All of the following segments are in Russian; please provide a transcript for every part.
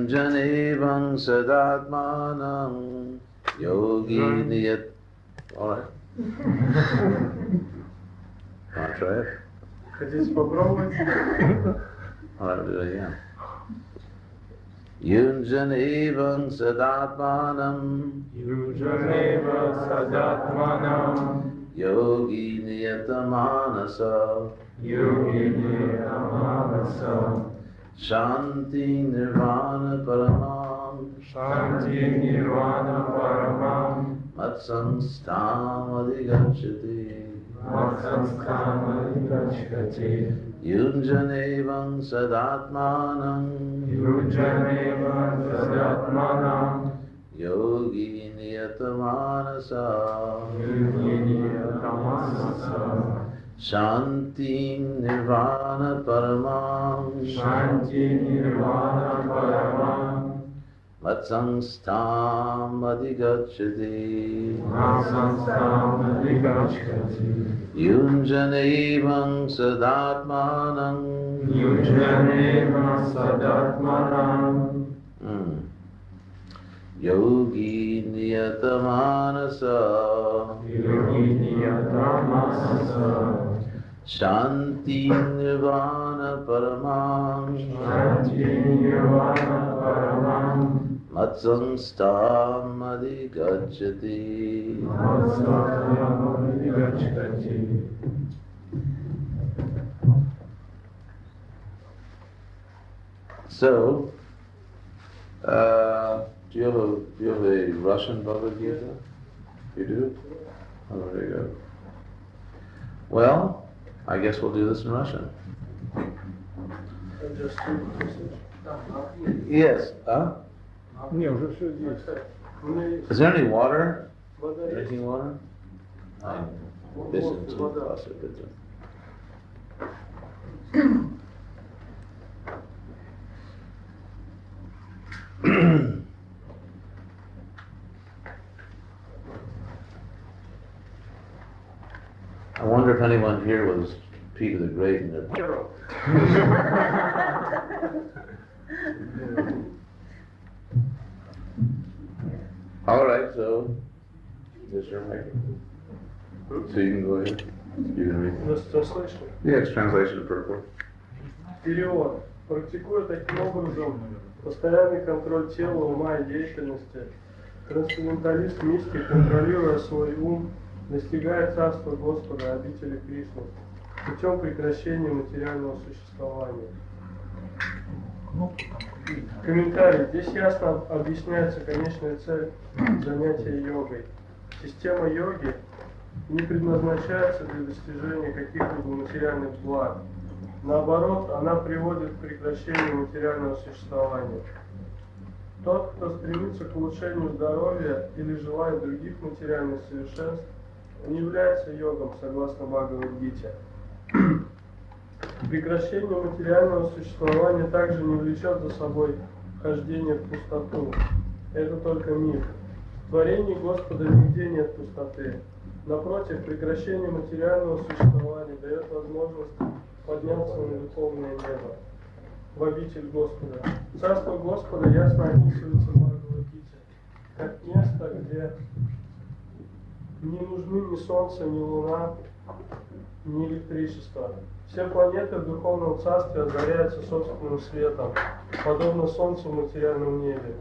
Yunjanevam sadatmanam yogi niyat. All right. Want to try it? Хотите попробовать? All right, we'll do it again. Yunjanevam sadatmanam Yunjanevam sadatmanam yogi niyatamanasa yogi niyatamanasa Shanti nirvana paramam Shanti nirvana paramam Matsamstam adhigacchati Matsamstam adhigacchati Yunjanevam sadatmanam Yunjanevam sadatmanam Yogi niyatamanasa yogi niyatamanasa Shanti nirvana paramam Shanti nirvana paramam Matsamstam adhigacchati Matsamstam adhigacchati Yunjanevam sadatmanam Yunjanevam sadatmanam Yogi niyatamanasa Yogi niyatamanasa Shanti nirvana paramam Shanti nirvana paramam Matsamstam adhigacchati Matsamstam adhigacchati. So, do you have a Russian Bhagavad Gita? You do? Oh, very good. Well, I guess we'll do this in Russian. Yes. Huh? Не, уже все здесь. Is there any water? Drinking water? Listen to Vasa Pita. I wonder if anyone here was Peter the Great in their hero. All right, so this your microphone. So you can go ahead. You can read. Yes, translation of purport. Перевод. Практикуя таким образом постоянный контроль тела, ума и деятельности, трансценденталист мистик, контролируя свой ум, достигает царства Господа, обители Кришны, путем прекращения материального существования. Комментарий. Здесь ясно объясняется конечная цель занятия йогой. Система йоги не предназначается для достижения каких-либо материальных благ. Наоборот, она приводит к прекращению материального существования. Тот, кто стремится к улучшению здоровья или желает других материальных совершенств, не является йогом, согласно Бхагавад-гите. Прекращение материального существования также не влечет за собой хождение в пустоту. Это только миф. В творении Господа нигде нет пустоты. Напротив, прекращение материального существования дает возможность подняться на духовное небо, в обитель Господа. Царство Господа ясно описывается в Бхагавад-гите как место, где не нужны ни солнце, ни луна, ни электричество. Все планеты в духовном царстве озаряются собственным светом, подобно солнцу в материальном небе.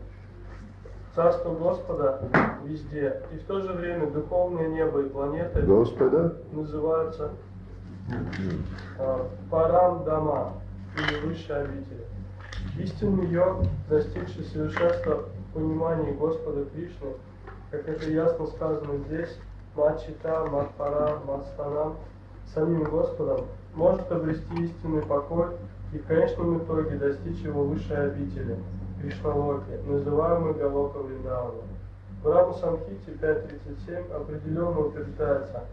Царство Господа везде, и в то же время духовное небо и планеты Господа называются Парам-дама, или высшие обители. Истинный йог, достигший совершенства в понимании Господа Кришны, как это ясно сказано здесь, Мачита, Матпара, Матстанам, самим Господом, может обрести истинный покой и в конечном итоге достичь его высшей обители, Кришналоки, называемой Галока Вриндавана. В Рама-самхите 5.37 определенно утверждается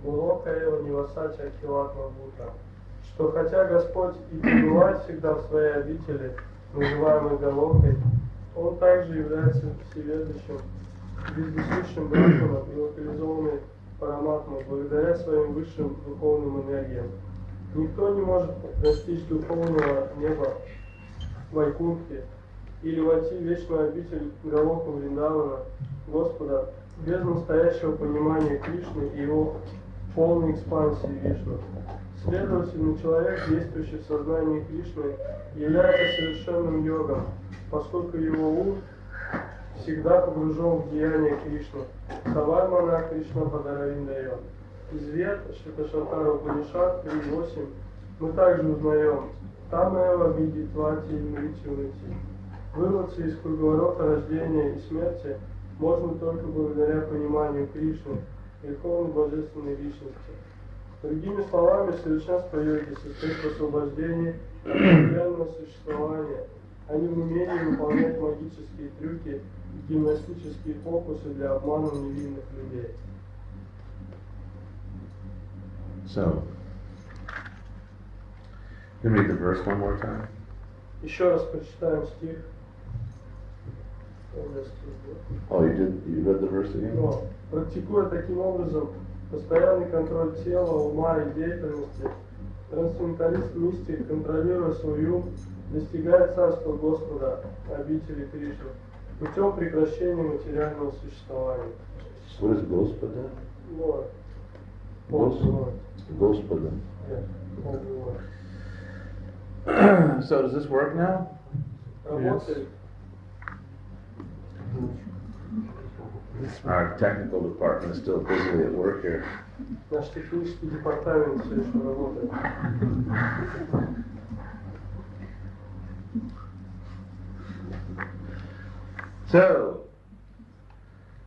Гулока Эва Нивасача Ахилатма Бута, что хотя Господь и пребывает всегда в своей обители, называемой Галокой, Он также является всеведущим, вездесущим Брахманом и локализованной Параматмой благодаря своим высшим духовным энергиям. Никто не может достичь духовного неба Вайкунхи или войти в вечную обитель Галоку Вриндавана, Господа, без настоящего понимания Кришны и его полной экспансии Вишну. Следовательно, человек, действующий в сознании Кришны, является совершенным йогом, поскольку его ум всегда погружен в деяния Кришны. Савармана Кришна Падаравиндайо. Из Вед, Шриташатара Упанишад 3.8 мы также узнаем Тамева Видитвати Мритюнити. Вырваться из круговорота рождения и смерти можно только благодаря пониманию Кришны, верховной божественной личности. Другими словами, совершенство йоги состоит в освобождении от материального существования, а не в умении выполнять магические трюки и гимнастические фокусы для обмана невинных людей. So, can you read the verse one more time? Еще раз прочитаем стих. Oh, you read the verse again? Но, практикуя таким образом постоянный контроль тела, ума и деятельности, трансценденталист-мистик, контролируя свой ум, достигает царства Господа, обители Кришны, путем прекращения материального существования. What is Господа? Lord. Господа. So does this work now? Работает. Our technical department is still busily at work here. Наш технический департамент все еще работает. So,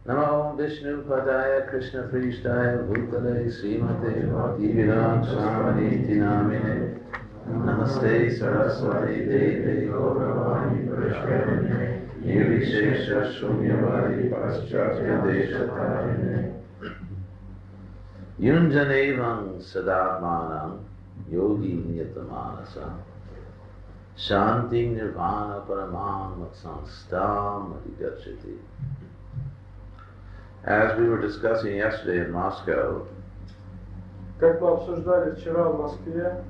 Namo Vishnu Padaya Krishna Prishtaya Bhutale Srimate Bhaktivedanta Swami Namine Namaste Saraswati Devi Gauravani Prasharine Nirvishesha Shunyavadi Paschatya Deshatarine Yunjanevam Sadatmanam Yogi Niyatamanasa Shanti Nirvana Paramam Sanstam Adhigachati. As we were discussing yesterday in Moscow, Как мы обсуждали вчера в Москве,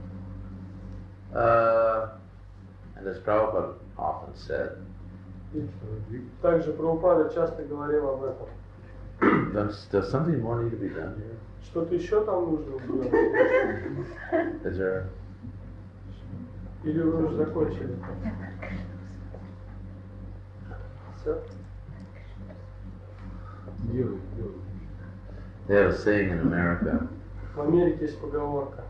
and as Prabhupada often said, также Прабхупада часто говорил об этом. does something more need to be done here? Что-то еще там нужно сделать? Is there? Или вы уже закончили? Все? They have a saying in America, В Америке есть поговорка.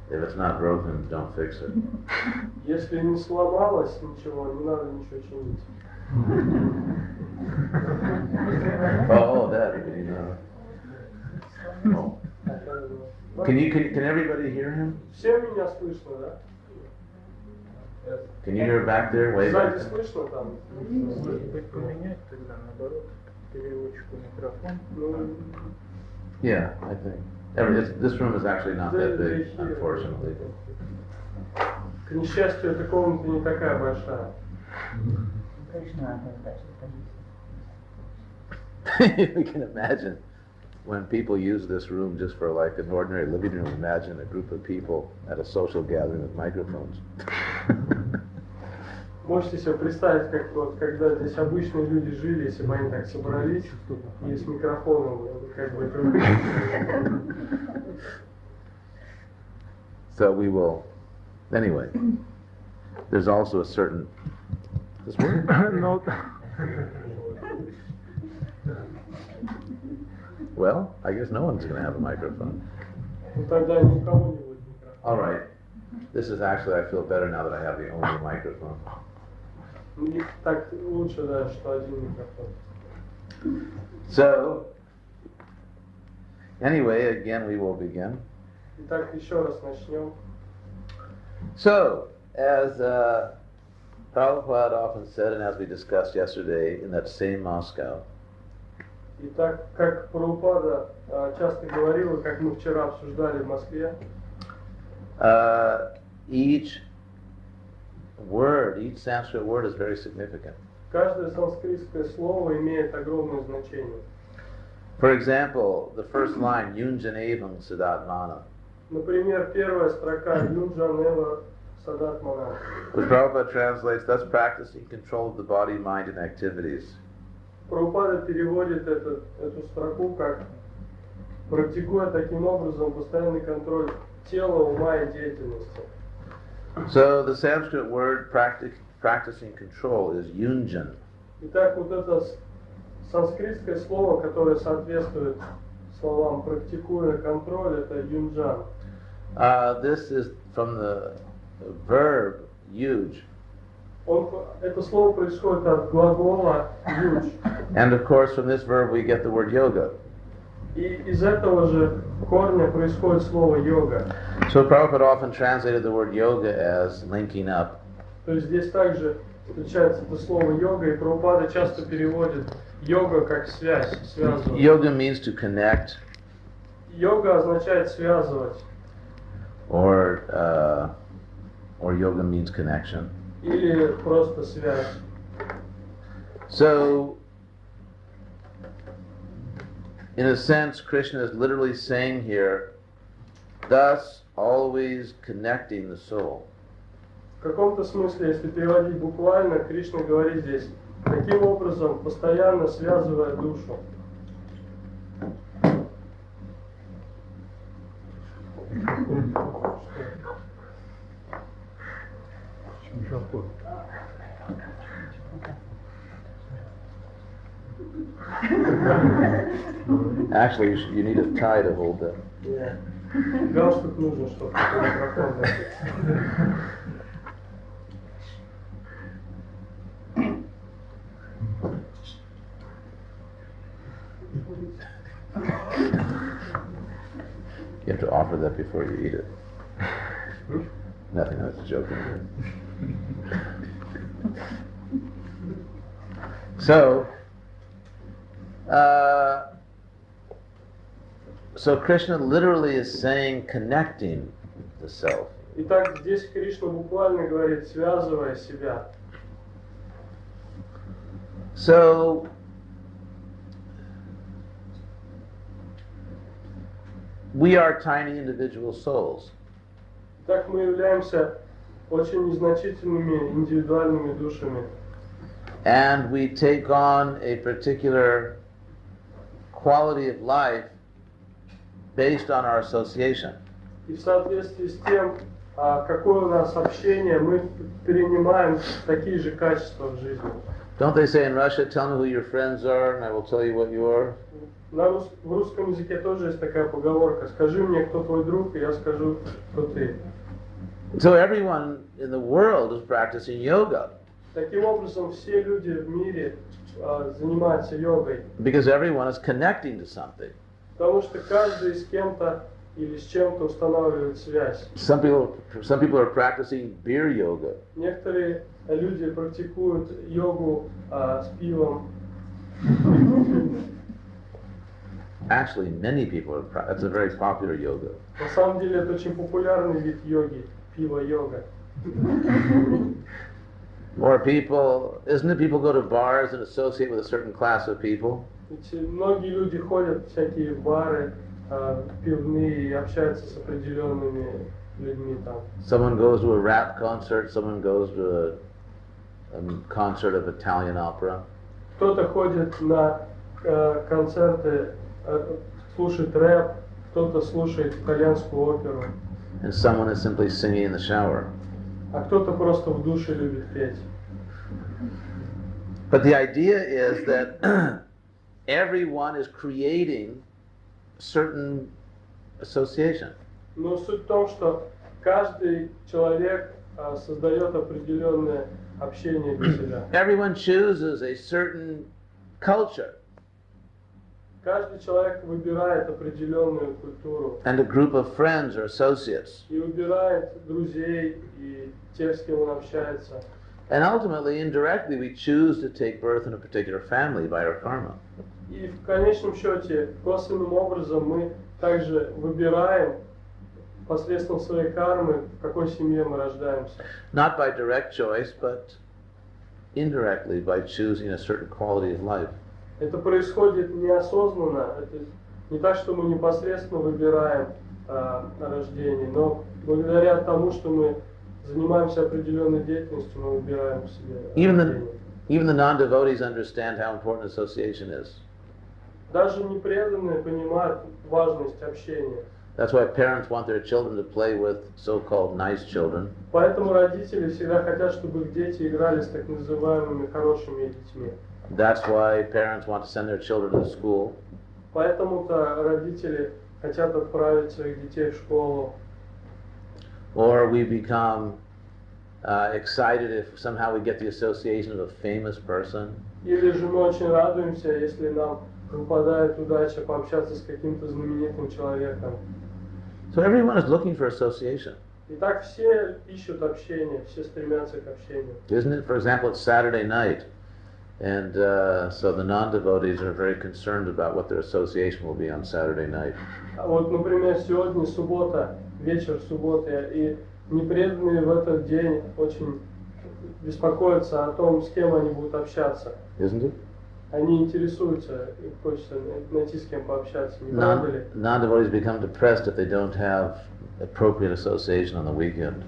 if it's not broken, don't fix it. Если не сломалось ничего, не надо ничего чинить. Oh, that, you know. Oh. Can everybody hear him? Всем меня слышно, да? Can you hear back there? Way back Сзади there? слышно там? Может быть, поменять тогда, наоборот, переводчику микрофон? Ну, Yeah, I think. This room is actually not that big, unfortunately. к несчастью, эта комната не такая большая. You can imagine when people use this room just for like an ordinary living room, imagine a group of people at a social gathering with microphones. Можете себе представить, как вот, когда здесь обычные люди жили, если бы они так собрались, и с микрофоном, как бы это... So we will, anyway, there's also a certain, this work? No. Well, I guess no one's going to have a microphone. Ну тогда никого не будет микрофона. All right. This is actually, I feel better now that I have the only microphone. Ну, так лучше, да, что один микрофон. So, anyway, again we will begin. Итак, еще раз начнем. So, as Prabhupada often said, and as we discussed yesterday in that same Moscow, Итак, как Прабхупада часто говорил, и как мы вчера обсуждали в Москве, each word, each Sanskrit word is very significant. каждое санскритское слово имеет огромное значение. For example, the first line, Yunjanevam Sadatmana. Например, первая строка Юнджанева садатмана. Which Prabhupada translates, thus practicing control of the body, mind, and activities. Прабхупада переводит эту строку как практикуя таким образом постоянный контроль тела, ума и деятельности. So the Sanskrit word practicing control is yunjan. Итак, вот это санскритское слово, которое соответствует словам практикуя контроль, это юнджан. This is from the verb yuj. Это слово происходит от глагола юдж. And of course from this verb we get the word yoga. И из этого же корня происходит слово йога. So Prabhupada often translated the word yoga as linking up. То есть здесь также встречается это слово йога, и Прабхупада часто переводит йога как связь, связывать. Yoga means to connect. Йога означает связывать. Or yoga means connection. Или просто связь. So, in a sense, Krishna is literally saying here, thus always connecting the soul. В каком-то смысле, если переводить буквально, Кришна говорит здесь, таким образом, постоянно связывая душу. Actually, you need a tie to hold that. Yeah. Галстук нужен, чтобы микрофон носить. You have to offer that before you eat it. Nothing, I was joking. So Krishna literally is saying connecting the self. Итак, здесь Кришна буквально говорит, связывая себя. So we are tiny individual souls. Итак, мы являемся очень незначительными индивидуальными душами. And we take on a particular quality of life based on our association. И в соответствии с тем, какое у нас общение, мы перенимаем такие же качества в жизни. Don't they say in Russia, tell me who your friends are and I will tell you what you are? В русском языке тоже есть такая поговорка: скажи мне, кто твой друг, и я скажу, кто ты. So everyone in the world is practicing yoga. Таким образом, все люди в мире занимаются йогой. Because everyone is connecting to something. Потому что каждый с кем-то или с чем-то устанавливает связь. Some people are practicing beer yoga. Некоторые люди практикуют йогу с пивом. Actually, many people are. That's a very popular yoga. На самом деле это очень популярный вид йоги, пиво-йога. Or people, isn't it people go to bars and associate with a certain class of people? Ведь многие люди ходят в всякие бары пивные и общаются с определенными людьми там. Someone goes to a rap concert, someone goes to a concert of Italian opera. Кто-то ходит на концерты, слушает рэп, кто-то слушает итальянскую оперу. And someone is simply singing in the shower. А кто-то просто в душе любит петь. But the idea is that everyone is creating certain association. Но суть в том, что каждый человек создает определенное общение для себя. Everyone chooses a certain culture. Каждый человек выбирает определенную культуру. And a group of friends or associates. И выбирает друзей и тех, с кем он общается. And ultimately, indirectly, we choose to take birth in a particular family by our karma. И в конечном счете, косвенным образом мы также выбираем посредством своей кармы, в какой семье мы рождаемся. Not by direct choice, but indirectly by choosing a certain quality of life. Это происходит неосознанно, это не так, что мы непосредственно выбираем рождение, но благодаря тому, что мы занимаемся определенной деятельностью, мы выбираем себе Even the non-devotees understand how important association is. Даже непреданные понимают важность общения. That's why parents want their children to play with so-called nice children. Поэтому родители всегда хотят, чтобы их дети играли с так называемыми хорошими детьми. That's why parents want to send their children to school. Поэтому-то родители хотят отправить своих детей в школу. Or we become excited if somehow we get the association of a famous person. Или же мы очень радуемся, если нам выпадает удача пообщаться с каким-то знаменитым человеком. So everyone is looking for association. Итак, все ищут общение, все стремятся к общению. Isn't it? For example, it's Saturday night. And so the non-devotees are very concerned about what their association will be on Saturday night. Вот, например, сегодня суббота, вечер субботы, и непреданные в этот день очень беспокоятся о том, с кем они будут общаться. Isn't it? Они интересуются, им хочется найти с кем пообщаться, не правда ли? Non-devotees become depressed if they don't have appropriate association on the weekend.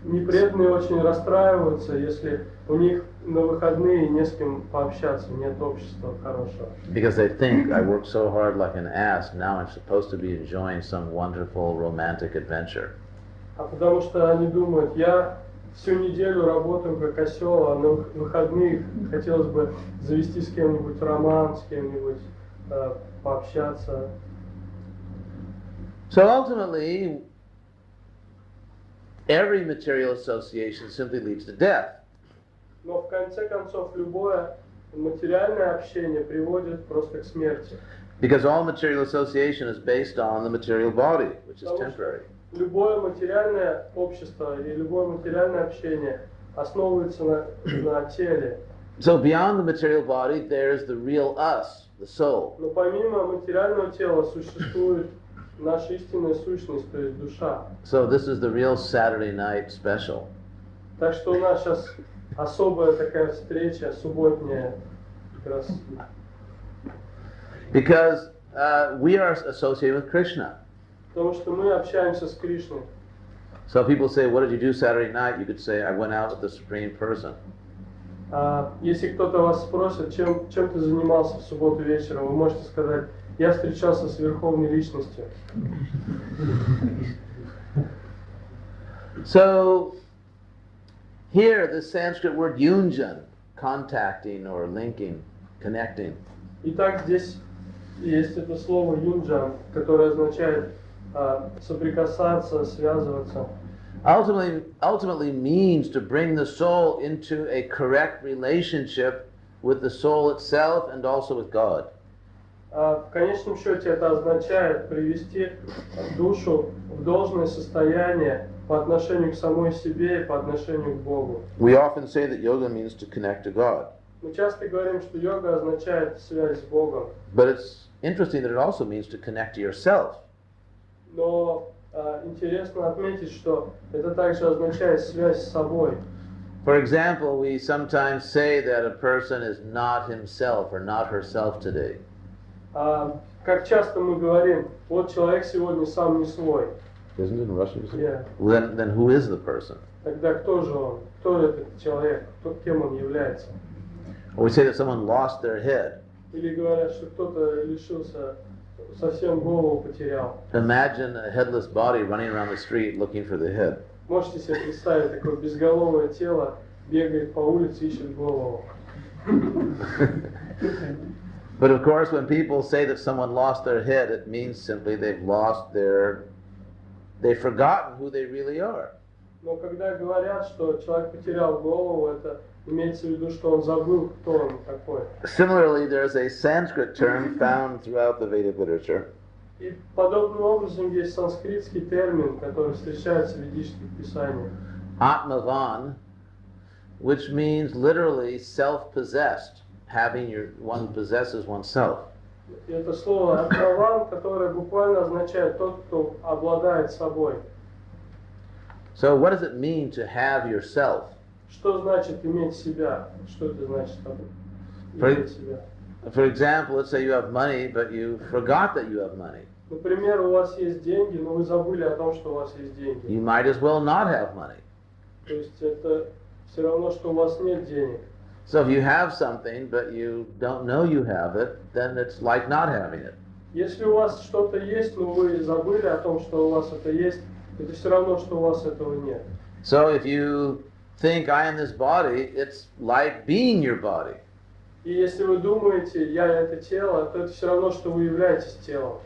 Непреданные очень расстраиваются, если у них на выходные не с кем пообщаться, нет общества хорошего. Because they think, I worked so hard like an ass, now I'm supposed to be enjoying some wonderful romantic adventure. А потому что они думают, я всю неделю работаю как осел, а на выходных хотелось бы завести с кем-нибудь роман, с кем-нибудь пообщаться. So ultimately, every material association simply leads to death. Но в конце концов любое материальное общение приводит просто к смерти. Because all material association is based on the material body, which is temporary. Любое материальное общество и любое материальное общение основывается на теле. So beyond the material body, there's the real us, the soul. Но помимо материального тела существует наша истинная сущность, то есть душа. So this is the real Saturday night special. Так что у нас сейчас особая такая встреча, субботняя, как раз. Because we are associated with Krishna. Потому что мы общаемся с Кришной. So people say, what did you do Saturday night? You could say, I went out with the Supreme Person. Если кто-то вас спросит, чем ты занимался в субботу вечером, вы можете сказать, я встречался с Верховной Личностью. So here the Sanskrit word yunjan, contacting or linking, connecting. Итак, здесь есть это слово юнджан, которое означает соприкасаться, связываться. Ultimately means to bring the soul into a correct relationship with the soul itself and also with God. В конечном счете это означает привести душу в должное состояние по отношению к самой себе и по отношению к Богу. We often say that yoga means to connect to God. Мы часто говорим, что йога означает связь с Богом. But it's interesting that it also means to connect to yourself. Но интересно отметить, что это также означает связь с собой. For example, we sometimes say that a person is not himself or not herself today. Как часто мы говорим, вот человек сегодня сам не свой. Isn't it in Russian? Yeah. Well, then who is the person? Тогда кто же он? Кто этот человек? Кем он является? Or we say that someone lost their head. Или говорят, что кто-то лишился, совсем голову потерял. Imagine a headless body running around the street looking for the head. Можете себе представить, такое безголовое тело бегает по улице, ищет голову. But of course, when people say that someone lost their head, it means simply they've forgotten who they really are. Но когда говорят, что человек потерял голову, это имеется в виду, что он забыл, кто он такой. Similarly, there's a Sanskrit term found throughout the Vedic literature. И подобным образом есть санскритский термин, который встречается в ведических писаниях. Atmavan, which means literally self-possessed, one possesses oneself. И это слово «атмаван», которое буквально означает «тот, кто обладает собой». So what does it mean to have yourself? Что значит иметь себя? Что это значит иметь себя? For example, let's say you have money, but you forgot that you have money. Например, у вас есть деньги, но вы забыли о том, что у вас есть деньги. You might as well not have money. То есть это все равно, что у вас нет денег. So if you have something but you don't know you have it, then it's like not having it. Если у вас что-то есть, но вы забыли о том, что у вас это есть, это все равно, что у вас этого нет. So if you think I am this body, it's like being your body. И если вы думаете, я это тело, то это все равно, что вы являетесь телом.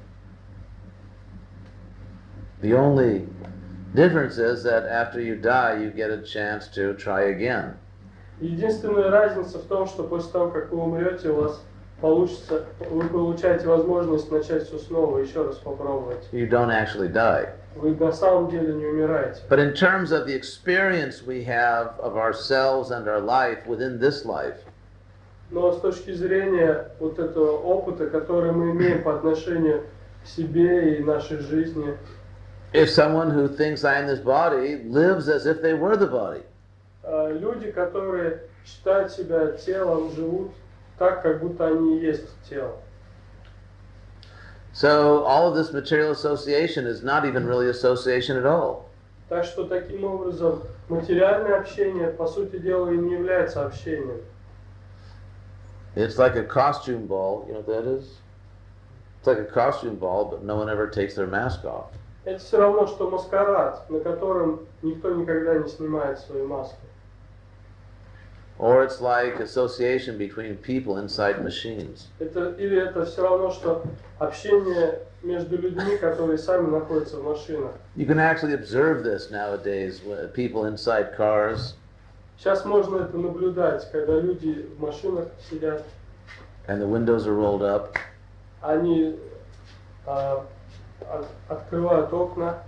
The only difference is that after you die, you get a chance to try again. Единственная разница в том, что после того, как вы умрете, у вас получится, вы получаете возможность начать все снова, еще раз попробовать. You don't actually die. Вы на самом деле не умираете. But in terms of the experience we have of ourselves and our life within this life, Но с точки зрения вот этого опыта, который мы имеем по отношению к себе и нашей жизни, if someone who thinks I am this body lives as if they were the body, люди, которые считают себя телом, живут так, как будто они и есть тело. so all of this material association is not even really association at all. Так что таким образом материальное общение, по сути дела, и не является общением. It's like a costume ball, you know what that is? It's like a costume ball, but no one ever takes their mask off. Это все равно, что маскарад, на котором никто никогда не снимает свои маски. Or it's like association between people inside machines. Или это все равно, что общение между людьми, которые сами находятся в машинах. You can actually observe this nowadays, people inside cars, Сейчас можно это наблюдать, когда люди в машинах сидят, and the windows are rolled up, они открывают окна,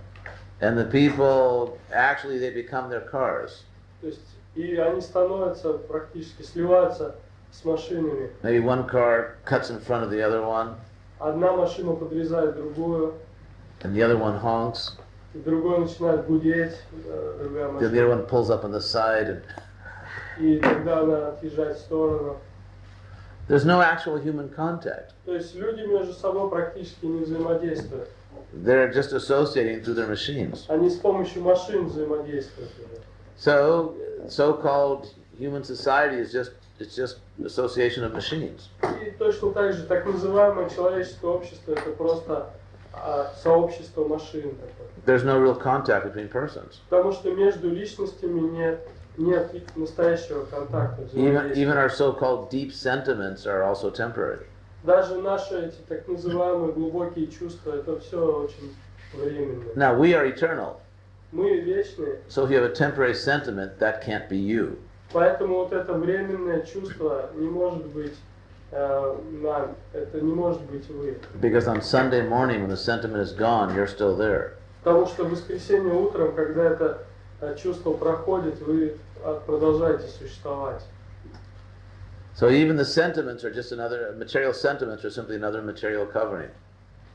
and the people, actually they become their cars. то есть и они становятся практически, сливаются с машинами. Maybe one car cuts in front of the other one, Одна машина подрезает другую, and the other one honks. и другой начинает гудеть, другая The other машина, one pulls up on the side. And и тогда она отъезжает в сторону. there's no actual human contact. То есть люди между собой практически не взаимодействуют. They're just associating through their machines. Они с помощью машин взаимодействуют уже. So, so-called human society is just association of machines. И точно так же так называемое человеческое общество это просто сообщество машин такое. There's no real contact between persons. Потому что между личностями нет настоящего контакта. Even our so-called deep sentiments are also temporary. Даже наши эти так называемые глубокие чувства, это все очень временно. Now, we are eternal. Мы вечные, So if you have a temporary sentiment, that can't be you. поэтому вот это временное чувство не может быть нами, это не может быть вы. Because on Sunday morning, when the sentiment is gone, you're still there. Потому что в воскресенье утром, когда это чувство проходит, вы продолжаете существовать. So even the sentiments are just another, material sentiments are simply another material covering.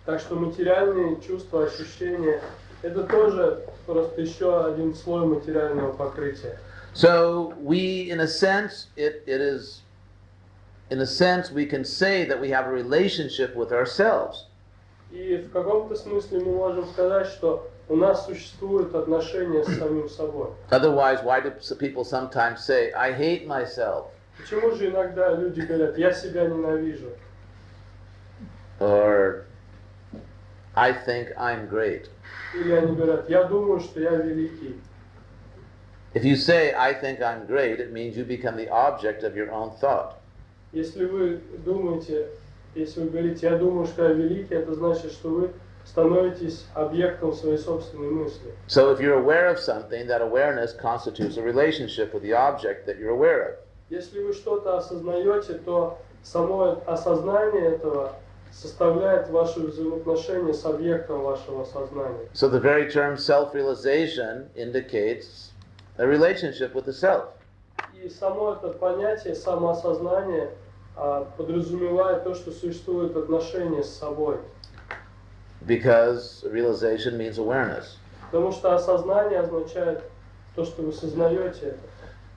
Так что материальные чувства, ощущения, это тоже просто еще один слой материального покрытия. So we, in a sense, in a sense, we can say that we have a relationship with ourselves. И в каком-то смысле мы можем сказать, что у нас существует отношение с самим собой. Otherwise, why do people sometimes say, I hate myself? Почему же иногда люди говорят, я себя ненавижу? Or, I think I'm great. Или они говорят, я думаю, что я великий. If you say, I think I'm great, it means you become the object of your own thought. Если вы думаете, если вы говорите, я думаю, что я великий, это значит, что вы становитесь объектом своей собственной мысли. So if you're aware of something, that awareness constitutes a relationship with the object that you're aware of. Если вы что-то осознаете, то само осознание этого составляет ваше взаимоотношение с объектом вашего сознания. So the very term self-realization indicates a relationship with the self. И само это понятие самоосознания подразумевает то, что существует отношение с собой. Because realization means awareness. Потому что осознание означает то, что вы сознаете это.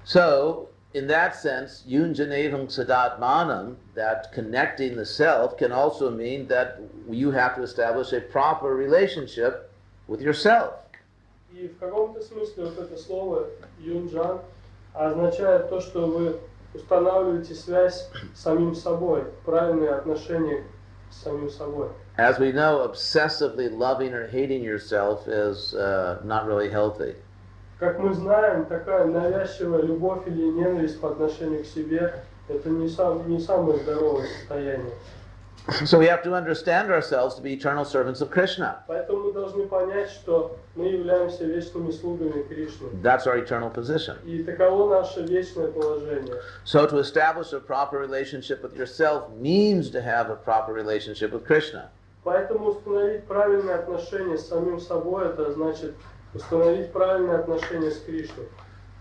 So, in that sense, yunjanevang sadatmanam, that connecting the self, can also mean that you have to establish a proper relationship with yourself. И в каком-то смысле вот это слово юнджан означает то, что вы устанавливаете связь с самим собой, правильные отношения с самим собой. As we know, obsessively loving or hating yourself is not really healthy. Как мы знаем, такая навязчивая любовь или ненависть по отношению к себе – это не самое здоровое состояние. So we have to understand ourselves to be eternal servants of Krishna. Поэтому мы должны понять, что мы являемся вечными слугами Кришны. That's our eternal position. И таково наше вечное положение. So to establish a proper relationship with yourself means to have a proper relationship with Krishna. Поэтому установить правильные отношения с самим собой – это значит установить правильные отношения с Кришной.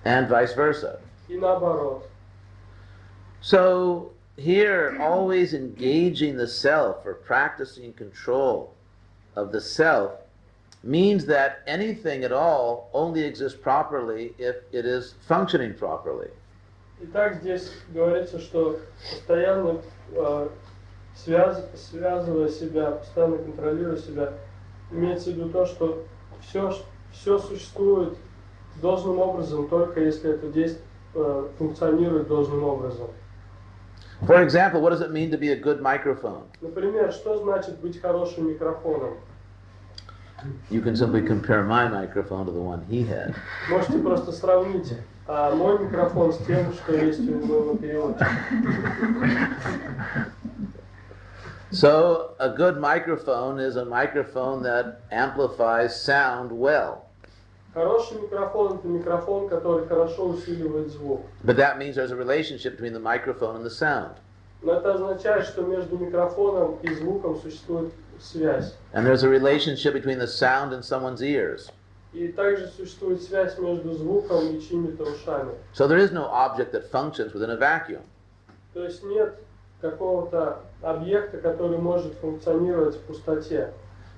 And vice versa. И наоборот. So here, always engaging the self or practicing control of the self means that anything at all only exists properly if it is functioning properly. Итак, здесь говорится, что постоянно связывая себя, постоянно контролируя себя, имеется в виду то, что все существует должным образом, только если это действие функционирует должным образом. For example, what does it mean to be a good microphone? Например, что значит быть хорошим микрофоном? You can simply compare my microphone to the one he had. Можете просто сравнить мой микрофон с тем, что есть у моего переводчика. So a good microphone is a microphone that amplifies sound well. Хороший микрофон – это микрофон, который хорошо усиливает звук. But that means there's a relationship between the microphone and the sound. Но это означает, что между микрофоном и звуком существует связь. And there's a relationship between the sound and someone's ears. И также существует связь между звуком и чьими-то ушами. So there is no object that functions within a vacuum. То есть нет какого-то объекта, который может функционировать в пустоте.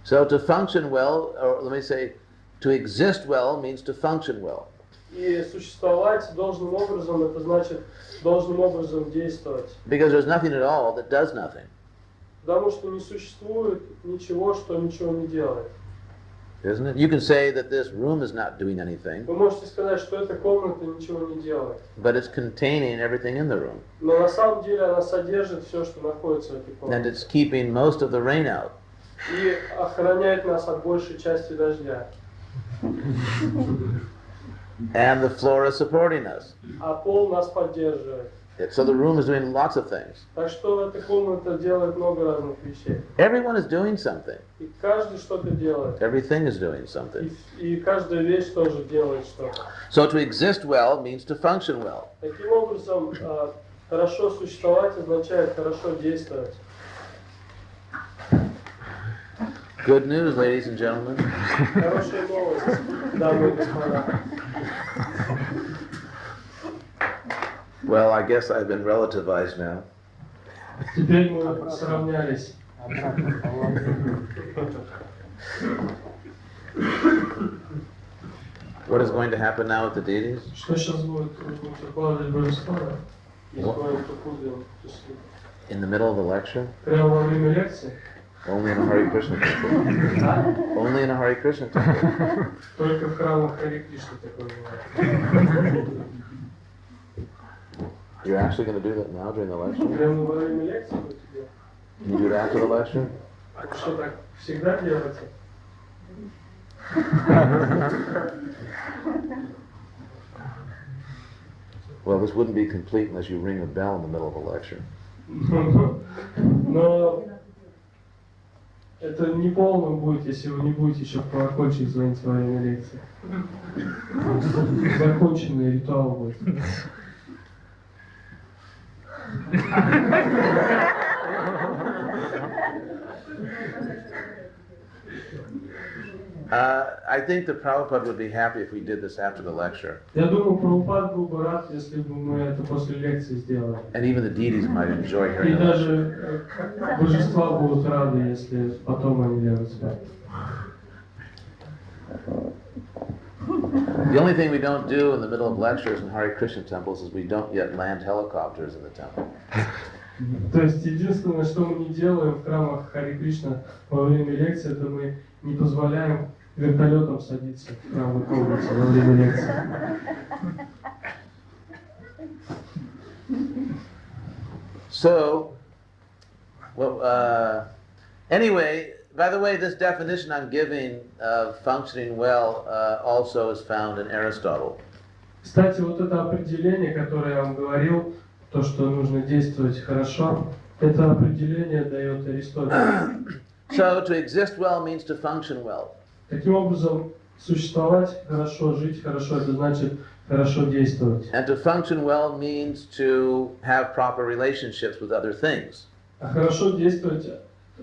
So to function well, or let me say, to exist well means to function well. И существовать должным образом, это значит должным образом действовать. Because there's nothing at all that does nothing. Потому что не существует ничего, что ничего не делает. Isn't it? You can say that this room is not doing anything, Вы можете сказать, что эта комната ничего не делает. but it's containing everything in the room. Но на самом деле она содержит все, что находится в этой And комнате. it's keeping most of the rain out. И охраняет нас от большей части дождя. And the floor is supporting us. А пол нас поддерживает. So the room is doing lots of things. Так что эта комната делает много разных вещей. Everyone is doing something. И каждый что-то делает. Everything is doing something. И каждая вещь тоже делает что-то. So to exist well means to function well. Таким образом, хорошо существовать означает хорошо действовать. Good news, ladies and gentlemen. Хорошая новость, дамы и господа. Well, I guess I've been relativized now. Теперь мы сравнялись. What is going to happen now with the deities? Что сейчас будет укладывать божество? In the middle of the lecture? Прямо во время лекции? Only in a Hare Krishna temple. Only in a Hare Krishna temple. Только в храмах Харе Кришны такое бывает. You're actually going to do that now during the lecture? Прямо во время лекции будете делать? Can you do that after the lecture? Что так всегда делаете? Well, this wouldn't be complete unless you ring a bell in the middle of a lecture. Но это не полным будет, если вы не будете еще в колокольчик звонить во время лекции. Законченный ритуал будет. I think that Prabhupada would be happy if we did this after the lecture. Я думаю, Прабхупад был бы рад, если бы мы это после лекции сделали. And even the deities might enjoy И hearing the lecture. даже божества будут рады, если потом они лягут спать. The only thing we don't do in the middle of lectures in Hare Krishna temples is we don't yet land helicopters in the temple. То есть единственное, что мы не делаем в храмах Харе Кришна во время лекции, это мы не позволяем вертолетом садиться в правой комнате во время лекции. So, well, anyway, by the way, this definition I'm giving of functioning well also is found in Aristotle. Кстати, вот это определение, которое я вам говорил, то, что нужно действовать хорошо, это определение дает Аристотель. So, to exist well means to function well. Таким образом, существовать хорошо, жить хорошо, это значит хорошо действовать. And to function well means to have proper relationships with other things. А хорошо действовать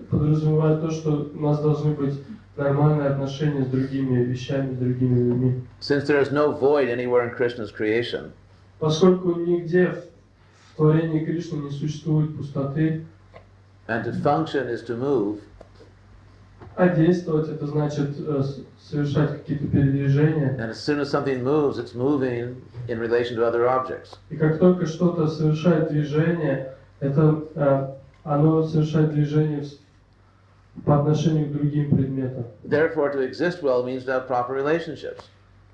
подразумевает то, что у нас должны быть нормальные отношения с другими вещами, с другими людьми. Since there is no void anywhere in Krishna's creation, Поскольку нигде в творении Кришны не существует пустоты, and to function is to move, а действовать это значит совершать какие-то передвижения. and as soon as something moves, it's moving in relation to other objects. И как только что-то совершает движение, это оно совершает движение по отношению к другим предметам. Therefore, to exist well means to have proper relationships.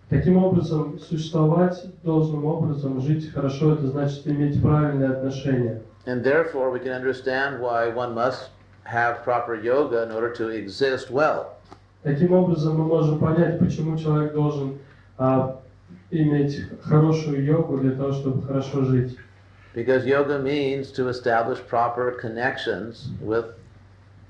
Таким образом, существовать должным образом, жить хорошо, это значит иметь правильные отношения. And therefore, we can understand why one must have proper yoga in order to exist well. Таким образом, мы можем понять, почему человек должен иметь хорошую йогу для того, чтобы хорошо жить. Because yoga means to establish proper connections with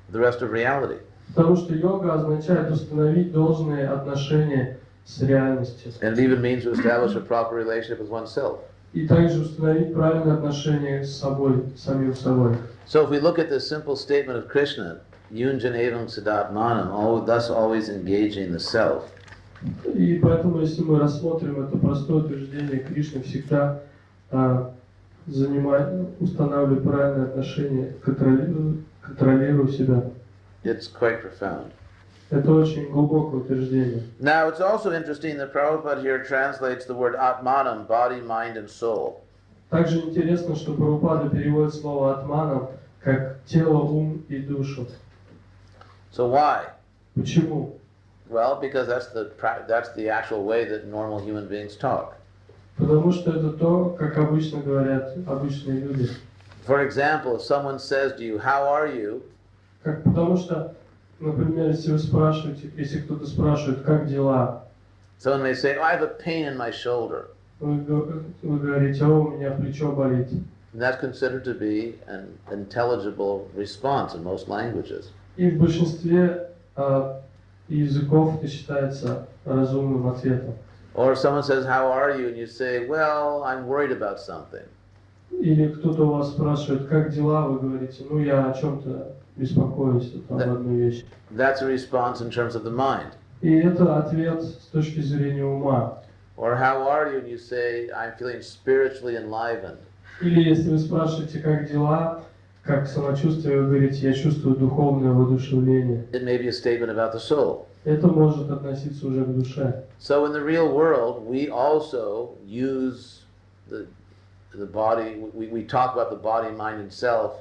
the rest of reality. Потому что йога означает установить должные отношения с реальностью. And it even means to establish a proper relationship with oneself. И также установить правильные отношения с собой, самим собой. So if we look at this simple statement of Krishna, Yunjan evam siddhatmanam, thus always engaging the self. И поэтому, если мы рассмотрим это простое утверждение Кришны, всегда устанавливать правильные отношения, контролируя себя. It's quite profound. Это очень глубокое утверждение. Now it's also interesting that Prabhupada here translates the word atmanam, body, mind, and soul. Также интересно, что Прабхупада переводит слово атманам как тело, ум и душу. So why? Почему? Well, because that's the actual way that normal human beings talk. Потому что это то, как обычно говорят обычные люди. For example, if someone says to you, "How are you?" Потому что, например, если кто-то спрашивает, как дела, Someone may say, "Oh, I have a pain in my shoulder." вы говорите, у меня плечо болит. And that's considered to be an intelligible response in most languages. И в большинстве языков это считается разумным ответом. Or if someone says, "How are you?" and you say, "Well, I'm worried about something." Или кто-то у вас спрашивает, как дела, вы говорите, я о чем-то беспокоюсь, там одну вещь. That's a response in terms of the mind. И это ответ с точки зрения ума. Or how are you? And you say, I'm feeling spiritually enlivened. Или если вы спрашиваете, как дела, как самочувствие, вы говорите, я чувствую духовное воодушевление. It may be a statement about the soul. Это может относиться уже к душе. So in the real world, we also use the body, we talk about the body, mind, and self,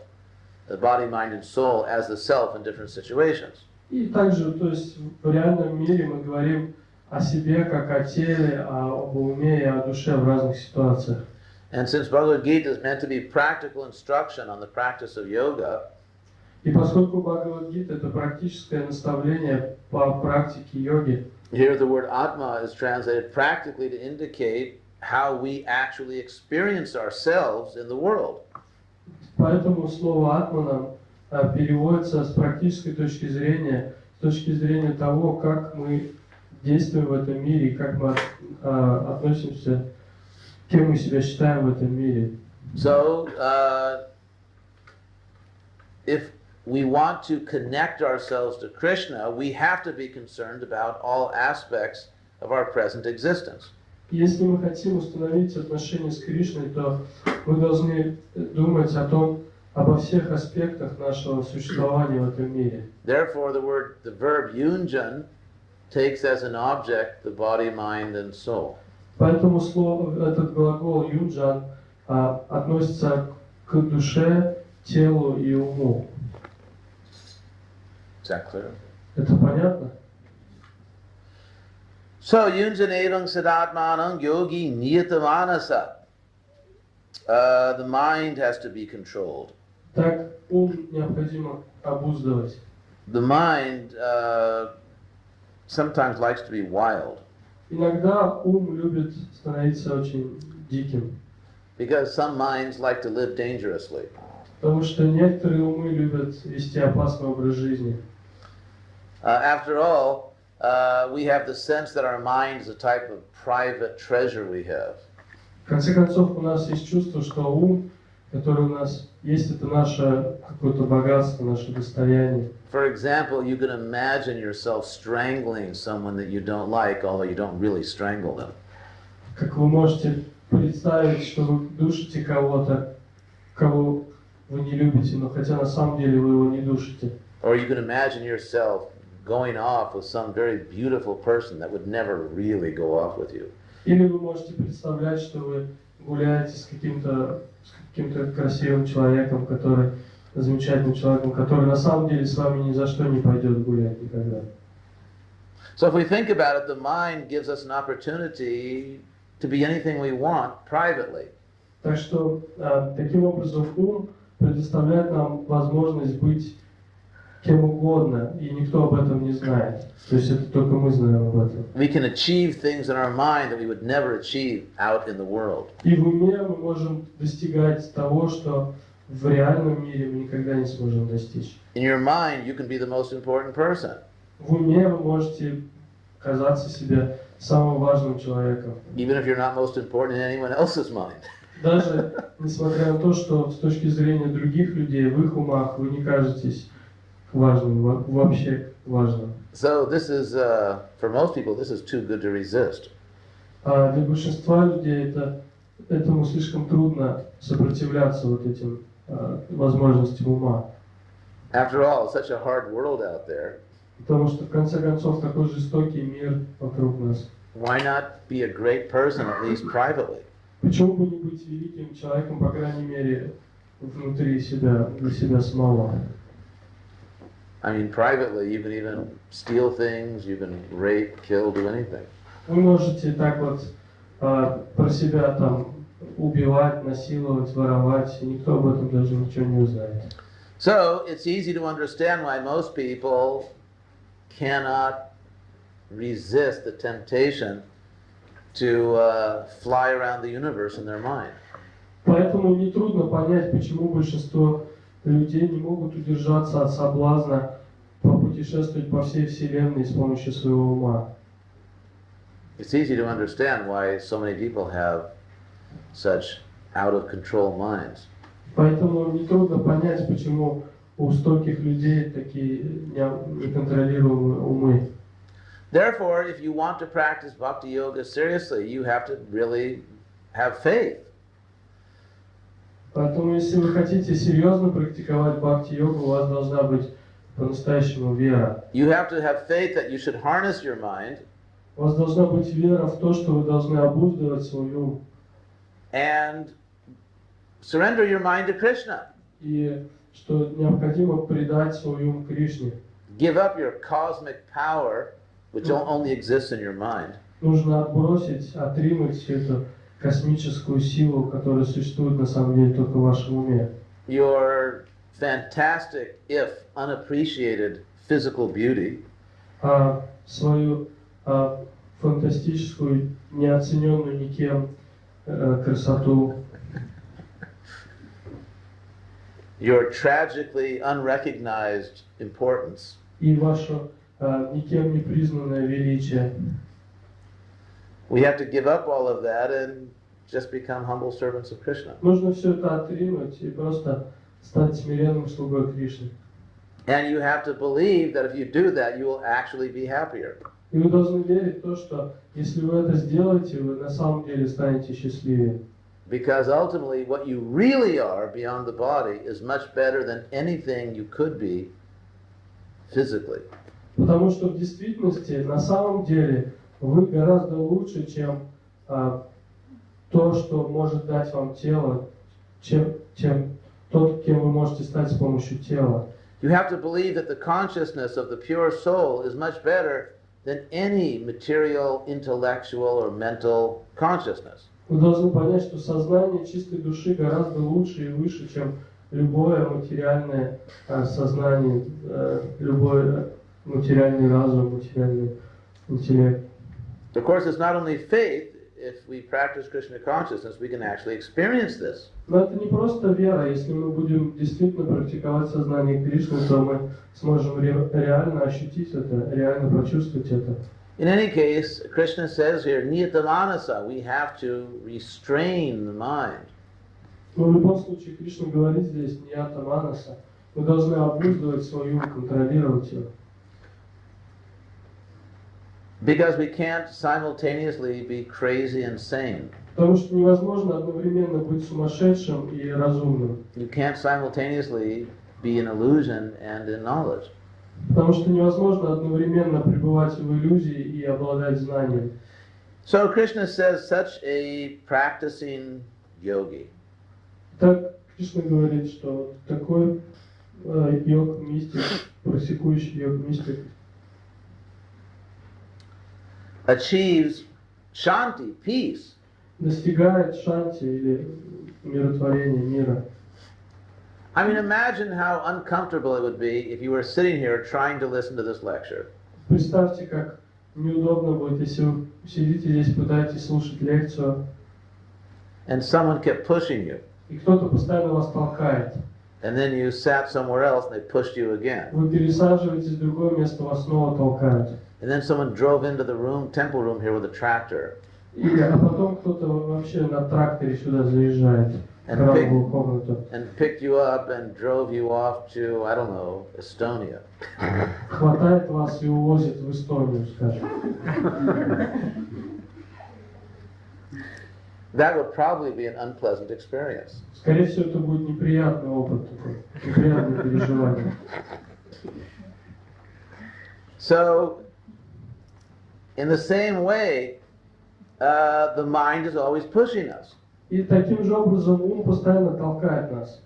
the body, mind, and soul as the self in different situations. И также, то есть в реальном мире мы говорим о себе как о теле, об уме и о душе в разных ситуациях. And since Bhagavad Gita is meant to be practical instruction on the practice of yoga, И поскольку Бхагавад-гита это практическое наставление по практике йоги, here the word Atma is translated practically to indicate how we actually experience ourselves in the world. поэтому слово атманам переводится с практической точки зрения того, как мы действуем в этом мире, и как мы относимся, кем мы себя считаем в этом мире. So, if we want to connect ourselves to Krishna, we have to be concerned about all aspects of our present existence. Если мы хотим установить отношения с Кришной, то мы должны думать обо всех аспектах нашего существования в этом мире. Therefore, the verb yunjan takes as an object the body, mind, and soul. Поэтому этот глагол юнджан относится к душе, телу и уму. Is that clear? Это понятно? So, yunjanevang sadatmanang yogi niyatamanasa. The mind has to be controlled. Так ум необходимо обуздывать. The mind sometimes likes to be wild. Иногда ум любит становиться очень диким. Because some minds like to live dangerously. Потому что некоторые умы любят вести опасный образ жизни. After all, we have the sense that our mind is a type of private treasure we have. В конце концов, у нас есть чувство, что ум, который у нас есть, это наше какое-то богатство, наше достояние. For example, you can imagine yourself strangling someone that you don't like, although you don't really strangle them. Как вы можете представить, что вы душите кого-то, кого вы не любите, но хотя на самом деле вы его не душите. Or you can imagine yourself going off with some very beautiful person that would never really go off with you. Или вы можете представлять, что вы гуляете с каким-то красивым человеком, замечательным человеком, который на самом деле с вами ни за что не пойдет гулять никогда. So if we think about it, the mind gives us an opportunity to be anything we want privately. Так что таким образом ум предоставляет нам возможность быть кем угодно, и никто об этом не знает. То есть это только мы знаем об этом. We can achieve things in our mind that we would never achieve out in the world. И в уме мы можем достигать того, что в реальном мире мы никогда не сможем достичь. In your mind, you can be the most important person. В уме вы можете казаться себе самым важным человеком. Even if you're not most important in anyone else's mind. Даже несмотря на то, что с точки зрения других людей, в их умах вы не кажетесь важным, вообще важным. So this is, for most people, this is too good to resist. А для большинства людей этому слишком трудно сопротивляться вот этим возможностям ума. After all, it's such a hard world out there. Потому что в конце концов такой жестокий мир вокруг нас. Why not be a great person, at least privately? Почему бы не быть великим человеком, по крайней мере, внутри себя, для себя самого? I mean, privately, you can even steal things, you can rape, kill, do anything. Вы можете так вот про себя там убивать, насиловать, воровать, и никто об этом даже ничего не узнает. So it's easy to understand why most people cannot resist the temptation to fly around the universe in their mind. Поэтому нетрудно понять, почему большинство людей не могут удержаться от соблазна попутешествовать по всей Вселенной с помощью своего ума. It's easy to understand why so many people have such out-of-control minds. Поэтому нетрудно понять, почему у стольких людей такие неконтролируемые умы. Therefore, if you want to practice bhakti yoga seriously, you have to really have faith. Поэтому, если вы хотите серьезно практиковать бхакти-йогу, у вас должна быть по-настоящему вера. You have to have faith that you should harness your mind. У вас должна быть вера в то, что вы должны обуздывать свой ум. And surrender your mind to Krishna. И что необходимо предать свой ум Кришне. Give up your cosmic power, which only exists in your mind. Нужно отбросить, отринуть всю эту космическую силу, которая существует на самом деле только в вашем уме. Your fantastic, if unappreciated, physical beauty. Свою фантастическую, неоцененную никем красоту. Your tragically unrecognized importance. И ваше никем не признанное величие. We have to give up all of that and just become humble servants of Krishna. Нужно все это отринуть и просто стать смиренным слугой Кришны. And you have to believe that if you do that, you will actually be happier. И вы должны верить в то, что если вы это сделаете, вы на самом деле станете счастливее. Because ultimately, what you really are beyond the body is much better than anything you could be physically. Потому что в действительности, на самом деле, вы гораздо лучше, чем то, что может дать вам тело, чем тот, кем вы можете стать с помощью тела. You have to believe that the consciousness of the pure soul is much better than any material, intellectual, or mental consciousness. Вы должны понять, что сознание чистой души гораздо лучше и выше, чем любое материальное сознание, любой материальный разум, материальный интеллект. Of course, it's not only faith. If we practice Krishna consciousness, we can actually experience this. Но это не просто вера. Если мы будем действительно практиковать сознание Кришны, то мы сможем реально ощутить это, реально прочувствовать это. In any case, Krishna says here, niyatamanasa, we have to restrain the mind. Но в любом случае Кришна говорит здесь нията манаса. Мы должны обуздывать свою, контролировать ее. Because we can't simultaneously be crazy and sane. Потому что невозможно одновременно быть сумасшедшим и разумным. You can't simultaneously be in illusion and in knowledge. Потому что невозможно одновременно пребывать в иллюзии и обладать знанием. So Krishna says such a practicing yogi. Так Кришна говорит, что такой йог-мистик, практикующий йог-мистик, achieves shanti, peace, достигает шанти или умиротворения мира. I mean, imagine how uncomfortable it would be if you were sitting here trying to listen to this lecture. Представьте, как неудобно будет, если вы сидите здесь, пытаетесь слушать лекцию, And someone kept pushing you. и кто-то постоянно вас толкает. And then you sat somewhere else and they pushed you again. Вы пересаживаетесь в другое место, вас снова толкают. And then someone drove into the room, temple room here with a tractor. А потом кто-то вообще на тракторе сюда заезжает, в храмовую комнату. And picked you up and drove you off to, I don't know, Estonia. Хватает вас и увозит в Эстонию, скажем. That would probably be an unpleasant experience. Скорее всего, это будет неприятный опыт такой, неприятное переживание. So, in the same way, the mind is always pushing us. И таким же образом ум постоянно толкает нас.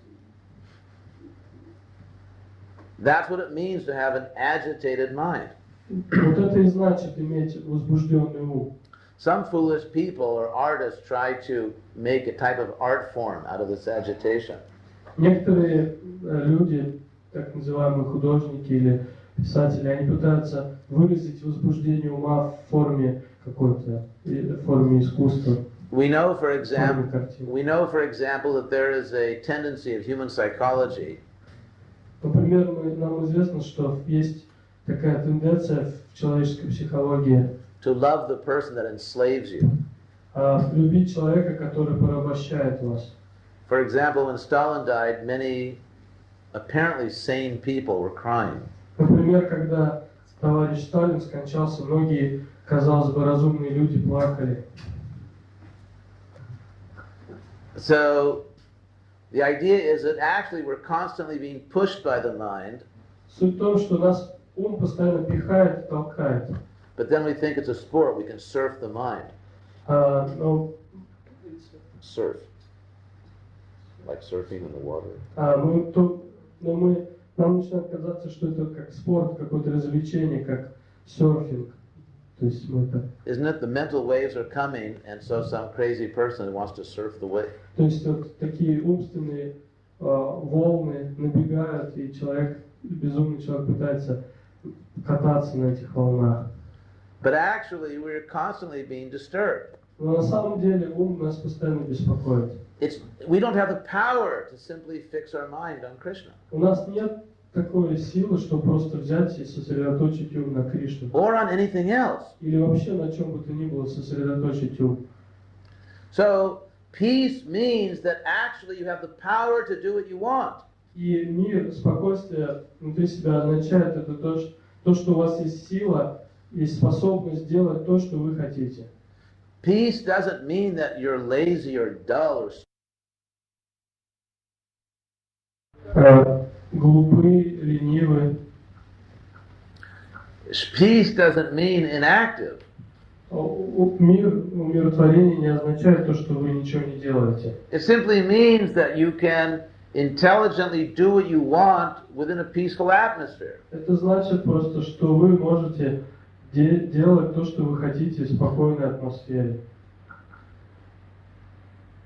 That's what it means to have an agitated mind. Вот это и значит иметь возбужденный ум. Some foolish people or artists try to make a type of art form out of this agitation. Некоторые люди, так называемые художники или писатели, они пытаются выразить возбуждение ума в форме какой-то, в форме искусства. We know, for example, that there is a tendency of human psychology Например, нам известно, что есть такая тенденция в человеческой психологии to love the person that enslaves you. Любить человека, который порабощает вас. For example, when Stalin died, many apparently sane people were crying. Например, когда товарищ Сталин скончался, многие, казалось бы, разумные люди плакали. So, the idea is that actually we're constantly being pushed by the mind. Суть в том, что нас ум постоянно пихает и толкает. But then we think it's a sport, we can surf the mind. Но Surf. Like surfing in the water. Нам начинает казаться, что это как спорт, какое-то развлечение, как серфинг. То есть мы так. Isn't it the mental waves are coming, and so some crazy person wants to surf the wave? То есть вот такие умственные волны набегают, и безумный человек пытается кататься на этих волнах. But actually, we're constantly being disturbed. Но на самом деле ум нас постоянно беспокоит. We don't have the power to simply fix our mind on Krishna. У нас нет такой силы, чтобы просто взять и сосредоточить ум на Кришну. Or on anything else. Или вообще на чем бы то ни было сосредоточить ум. So, peace means that actually you have the power to do what you want. И мир, спокойствие внутри себя означает это то, что у вас есть сила, есть способность делать то, что вы хотите. Peace doesn't mean that you're lazy or dull or Глупый, ленивый. Peace doesn't mean inactive. Мир, умиротворение не означает то, что вы ничего не делаете. It simply means that you can intelligently do what you want within a peaceful atmosphere. Это значит просто, что вы можете делать то, что вы хотите в спокойной атмосфере.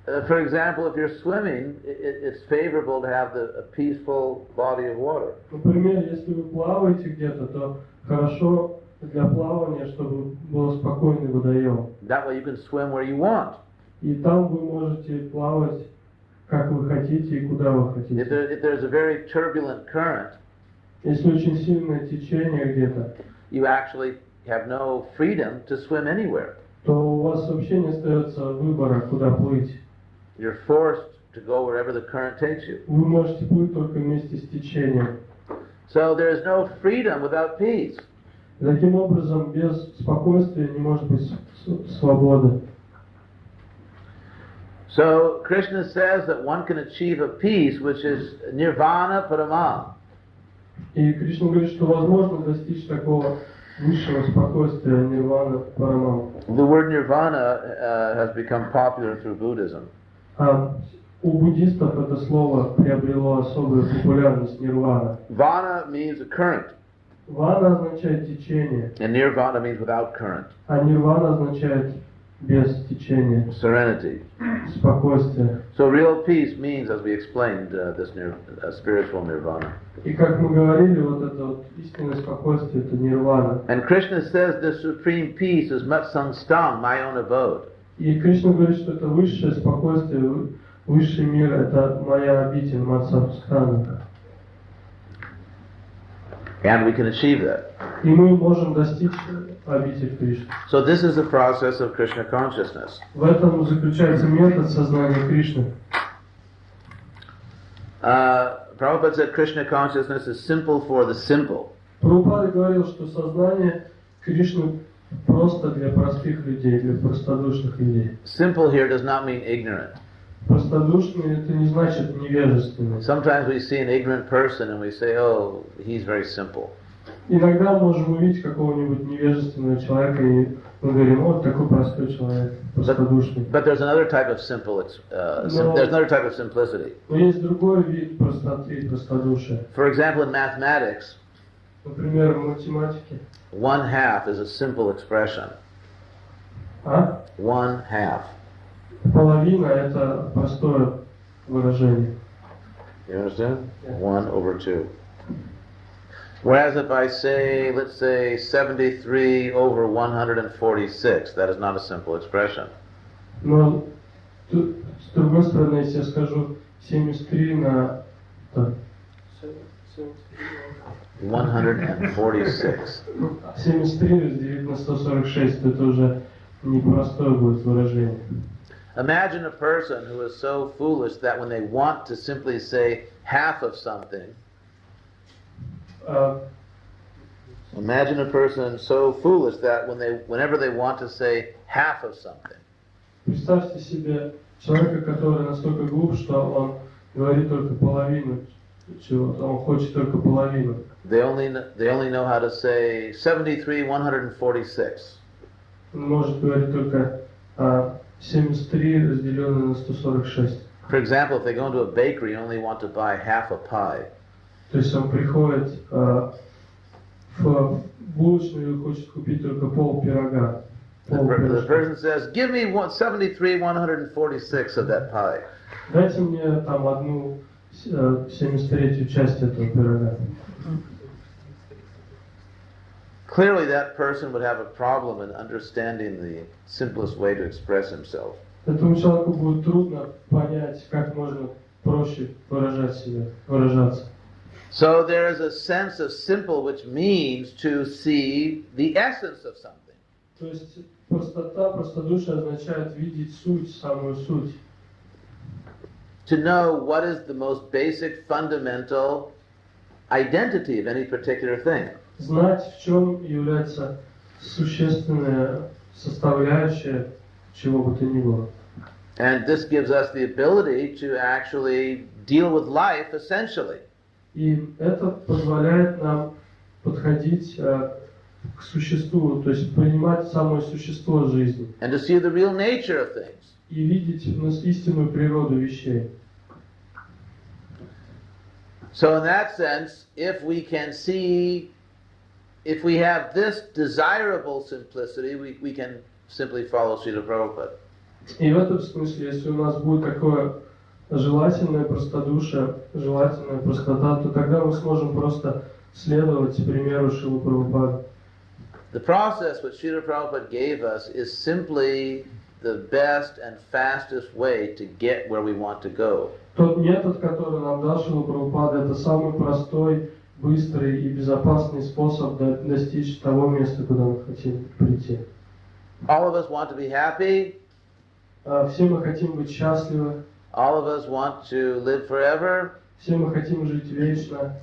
For example, if you're swimming, it's favorable to have a peaceful body of water. Например, если вы плаваете где-то, то хорошо для плавания, чтобы был спокойный водоем. That way you can swim where you want. И там вы можете плавать, как вы хотите и куда вы хотите. If there's a very turbulent current, Если очень сильное течение где-то, you actually have no freedom to swim anywhere. то у вас вообще не остается выбора, куда плыть. You're forced to go wherever the current takes you. Вы можете плыть только вместе с течением. So there is no freedom without peace. Таким образом, без спокойствия не может быть свободы. So Krishna says that one can achieve a peace which is nirvana paramam. И Кришна говорит, что возможно достичь такого высшего спокойствия, нирвана, парамам. The word nirvana has become popular through Buddhism. А у буддистов это слово приобрело особую популярность, нирвана. Vana means a current, Вана означает течение, and nirvana means without current, а нирвана означает без течения, serenity. спокойствие. So real peace means, as we explained, this spiritual nirvana. И как мы говорили, вот это вот истинное спокойствие, это нирвана. And Krishna says this supreme peace is matsangstang, my own abode. И Кришна говорит, что это высшее спокойствие, высший мир, это моя обитель, Мацапстхана. And we can achieve that. И мы можем достичь обитель Кришны. So this is the process of Krishna consciousness. В этом заключается метод сознания Кришны. Prabhupada said Krishna consciousness is simple for the simple. Прабхупада говорил, что сознание Кришны просто для простых людей, для простодушных людей. Simple here does not mean ignorant. Простодушный это не значит невежественный. Sometimes we see an ignorant person and we say, oh, he's very simple. Иногда можем увидеть какого-нибудь невежественного человека и мы говорим, вот такой простой человек, простодушный. But there's another type of there's another type of simplicity. Но есть другой вид простоты и простодушия. For example, in mathematics, Например, в математике. 1/2 is a simple expression. А? 1/2. Половина это простое выражение. You understand? Yeah. 1/2. Whereas if I say, let's say 73/146, that is not a simple expression. Но тут, с другой стороны, если я скажу 73 на... Так, 146. 73 разделить на 146, то это уже непростое будет выражение. Imagine a person who is so foolish that when they want to simply say half of something, imagine a person so foolish that whenever they want to say half of something, Представьте себе человека, который настолько глуп, что он говорит только половину чего-то, он хочет только половину. they only know how to say 73/146. Он может говорить только 73 разделенное на 146. For example, if they go into a bakery and only want to buy half a pie, То есть он приходит в булочную и хочет купить только пол пирога. the person says, "Give me 73/146 of that pie." Дайте мне там одну 73-ю часть этого пирога. Clearly, that person would have a problem in understanding the simplest way to express himself. Этому человеку будет трудно понять, как можно проще выражаться. So there is a sense of simple which means to see the essence of something. То есть простота, простодушие означает видеть суть, самую суть. To know what is the most basic, fundamental identity of any particular thing. Знать, в чем является существенная составляющая чего бы то ни было. And this gives us the ability to actually deal with life essentially. И это позволяет нам подходить к существу, то есть понимать самое существо жизни. And to see the real nature of things. И видеть истинную природу вещей. So in that sense, if we can see if we have this desirable simplicity, we can simply follow Srila Prabhupada. И в этом смысле, если у нас будет такое желательное простодушие, желательная простота, то тогда мы сможем просто следовать примеру Шрилы Прабхупады. The process which Srila Prabhupada gave us is simply the best and fastest way to get where we want to go. Тот метод, который нам дал Шрила Прабхупада, это самый простой, быстрый и безопасный способ достичь того места, куда мы хотим прийти. All of us want to be happy. Все мы хотим быть счастливы. All of us want to live forever. Все мы хотим жить вечно.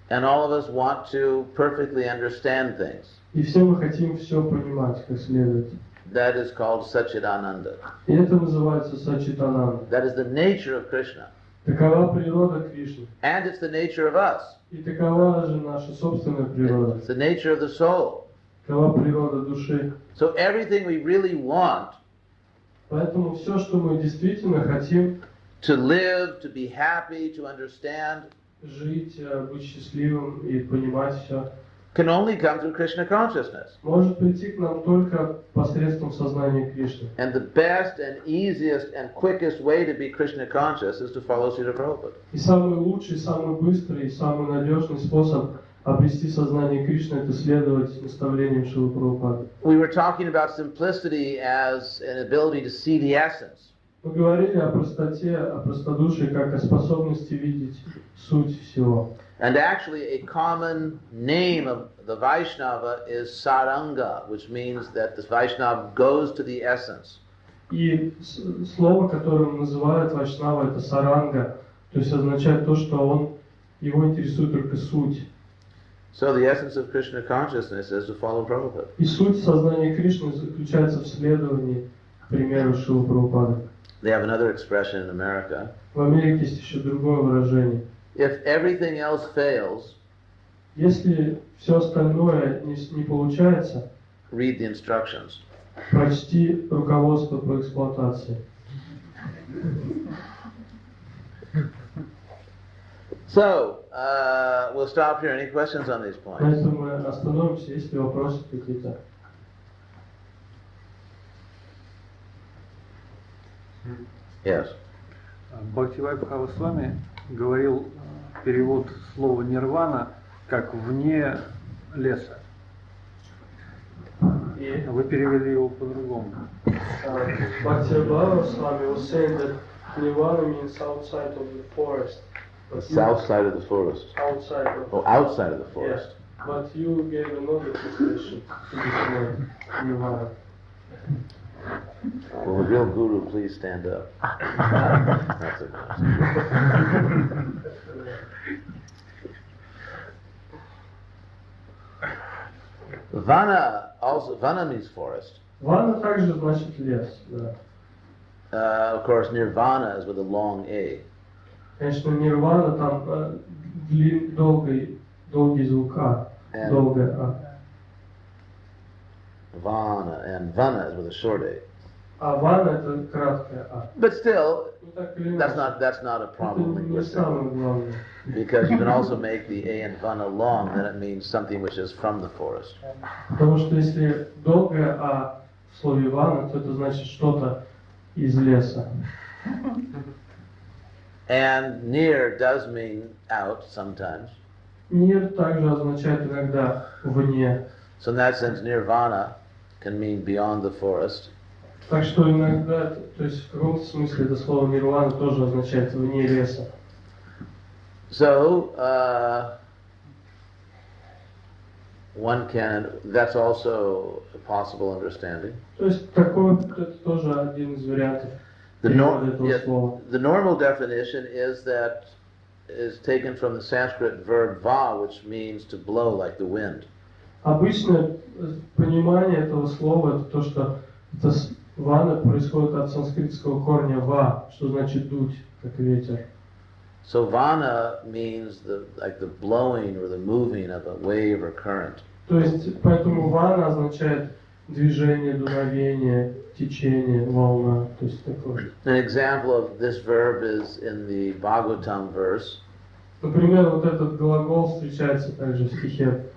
And all of us want to perfectly understand things. И все мы хотим все понимать, как следует. That is called Satchidananda. И это называется Сачитананда. That is the nature of Krishna. Такова природа Кришны. And it's the nature of us. И такова же наша собственная природа. It's the nature of the soul. Такова природа души. So everything we really want, Поэтому все, что мы действительно хотим, to live, to be happy, to understand, жить, быть счастливым и понимать все, can only come through Krishna consciousness. может прийти к нам только посредством сознания Кришны. And the best and easiest and quickest way to be Krishna conscious is to follow Srila Prabhupada. И самый лучший, самый быстрый, самый надежный способ обрести сознание Кришны — это следовать наставлениям Шрилы Прабхупады. We were talking about simplicity as an ability to see the essence. Мы говорили о простоте, о простодушии, как о способности видеть суть всего. And actually a common name of the Vaishnava is Saranga, which means that the Vaishnava goes to the essence. И слово, которым называют Вайшнава, это саранга, то есть означает то, что его интересует только суть. So the essence of Krishna consciousness is to follow Prabhupada. И суть сознания Кришны заключается в следовании примеру Шрилы Прабхупады. They have another expression in America. В Америке есть еще другое выражение. If everything else fails, Если все остальное не получается, read the instructions. прочти руководство по эксплуатации. So, we'll stop here. Any questions on these На points? этом мы остановимся, если вопросы какие-то. Yes. Госвами говорил перевод слова нирвана как вне леса. Вы перевели его по-другому. Goswami was saying that nirvana means outside of the forest. The south side of the forest. Outside of Oh, outside of the forest. Yeah. But you gave another translation to this word, nirvana. Will the real guru please stand up? That's Vana means forest. Вана также значит лес, да. Of course, nirvana is with a long A. Конечно, нирвана там долгий звук А, долгое А. Vana, and vana is with a short A. А вана это краткое А. But still, Ну, так или that's иначе, not a это problem не linguistically. самое главное. Because you can also make the A and vana long, then it means something which is from the forest. Потому что если долгое А в слове вана, то это значит что-то из леса. And near does mean out sometimes. Мир также означает иногда вне. So in that sense, nirvana can mean beyond the forest. Так что иногда, то есть в каком-то смысле это слово нирвана тоже означает вне леса. So, that's also a possible understanding. То есть такое, это тоже один из вариантов The, перевода этого слова. the normal definition is taken from the Sanskrit verb va, which means to blow like the wind. Обычное понимание этого слова это то, что это вана происходит от санскритского корня ва, что значит дуть, как ветер. So vana means like the blowing or the moving of a wave or current. То есть поэтому вана означает движение, дуновение, течение, волна, то есть такое. An example of this verb is in the Bhagavatam verse. Например, вот этот глагол встречается также в стихе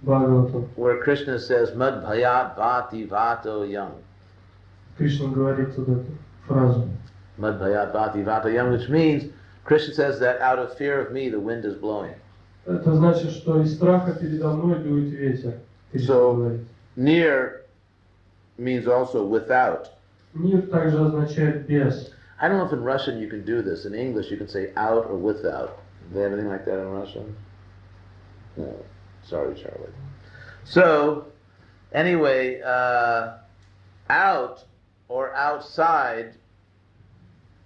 Бхагаватам. where Krishna says, Mad bhayat vati vato yang. Кришна говорит вот эту фразу. Mad bhayat vati vato yang, which means, Krishna says that out of fear of me, the wind is blowing. Это значит, что из страха передо мной дует ветер. Кришна говорит. Near means also without. Мир также означает без. I don't know if in Russian you can do this. In English you can say out or without. Do they have anything like that in Russian? No. Sorry, Charlie. So, anyway, out or outside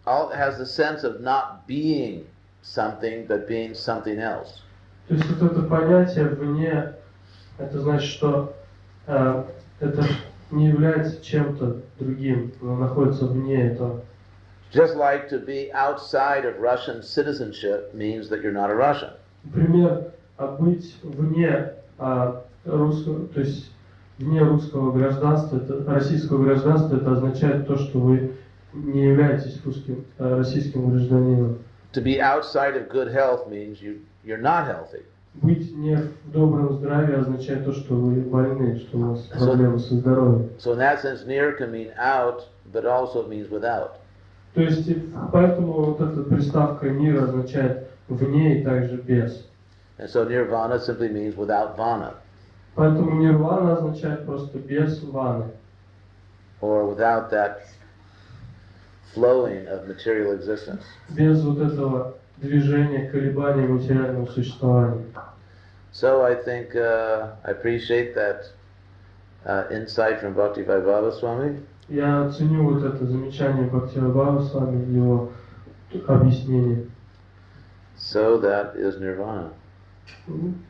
has the sense of not being something, but being something else. То есть вот это понятие вне, это значит, что это не является чем-то другим, но находится вне этого. Just like to be outside of Russian citizenship means that you're not a Russian. Например, быть вне русского, то есть вне русского гражданства, российского гражданства, это означает то, что вы не являетесь российским гражданином. To be outside of good health means you're not healthy. Быть не в добром здравии означает то, что вы больны, что у вас проблемы со здоровьем. So in that sense, near can mean out, but also it means without. То есть, поэтому вот эта приставка «нир» означает «вне» и также «без». And so nirvana simply means without vana, Поэтому нирвана означает просто «без ваны». or without that flowing of material existence. Без вот этого движения, колебания материального существования. So I think I appreciate that insight from Bhakti-Vaibhava Swami. Я ценю вот это замечание Бхакти-Вайшнавской с вами, его объяснение. So that is nirvana.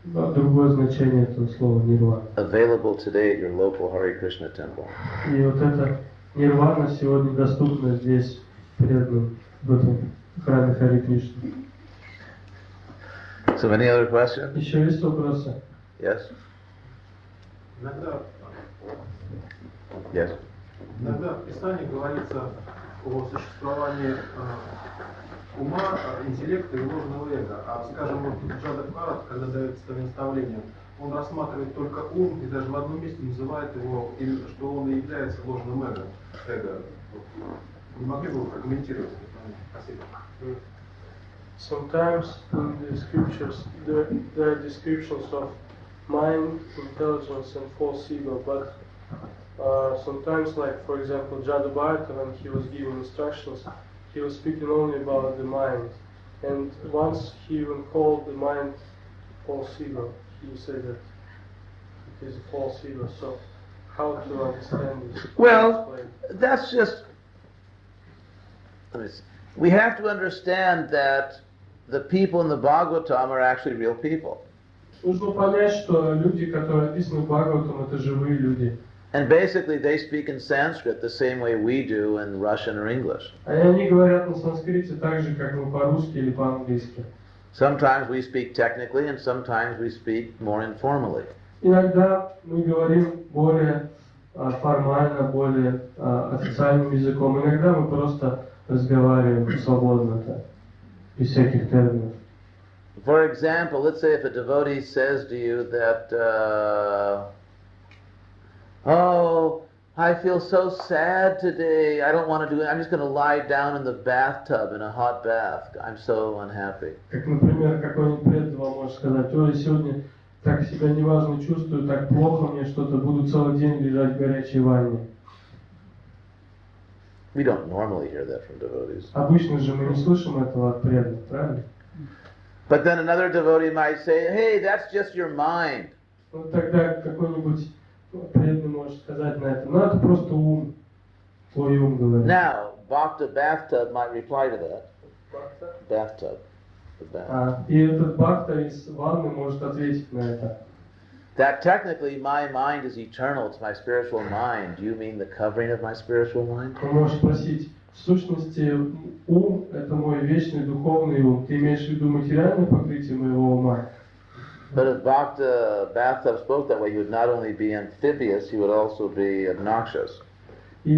Другое значение этого слова нирвана. Available today at your local Hare Krishna temple. И вот эта нирвана сегодня доступна здесь, преданным, в этом храме Харе Кришны. So any other questions? Еще есть вопросы? Yes? Yes. Иногда в Писании говорится о существовании ума, интеллекта и ложного эго. А, скажем, вот Джада Бхарат, когда дает это наставление, он рассматривает только ум и даже в одном месте называет его, что он и является ложным эго. Не могли бы вы прокомментировать это? Спасибо. Sometimes in the scriptures there are descriptions of mind, intelligence and false ego, but sometimes, like for example, Jada Bharata, when he was giving instructions, he was speaking only about the mind, and once he even called the mind false ego. He said that it is a false ego. So, how to understand this? Well, that's just. We have to understand that the people in the Bhagavatam are actually real people. Нужно понять, что люди, которые описаны в Бхагаватам, это живые люди. And basically they speak in Sanskrit the same way we do in Russian or English. И они говорят на санскрите так же, как мы по-русски или по-английски. Sometimes we speak technically and sometimes we speak more informally. Иногда мы говорим более формально, более официальным языком. Иногда мы просто разговариваем свободно, без всяких терминов. For example, let's say if a devotee says to you that, oh, I feel so sad today, I don't want to do it, I'm just going to lie down in the bathtub in a hot bath, I'm so unhappy. Как, например, какой-нибудь преданный вам может сказать: ой, сегодня так себя неважно чувствую, так плохо мне что-то, буду целый день лежать в горячей ванне. We don't normally hear that from devotees. Обычно же мы не слышим этого от преданных, правильно? But then another devotee might say, hey, that's just your mind. Вот тогда какой-нибудь преданный может сказать на это: ну это просто ум, твой ум говорит. Now, Bhakta bathtub might reply to that. Bathtub. The bath. И этот бхакта из ванны может ответить на это. That technically my mind is eternal, it's my spiritual mind. Do you mean the covering of my spiritual mind? Он может спросить: в сущности, ум — это мой вечный духовный ум. Ты имеешь в виду материальное покрытие моего ума? But if Bhakta bathtub spoke that way, he would not only be amphibious, he would also be obnoxious. И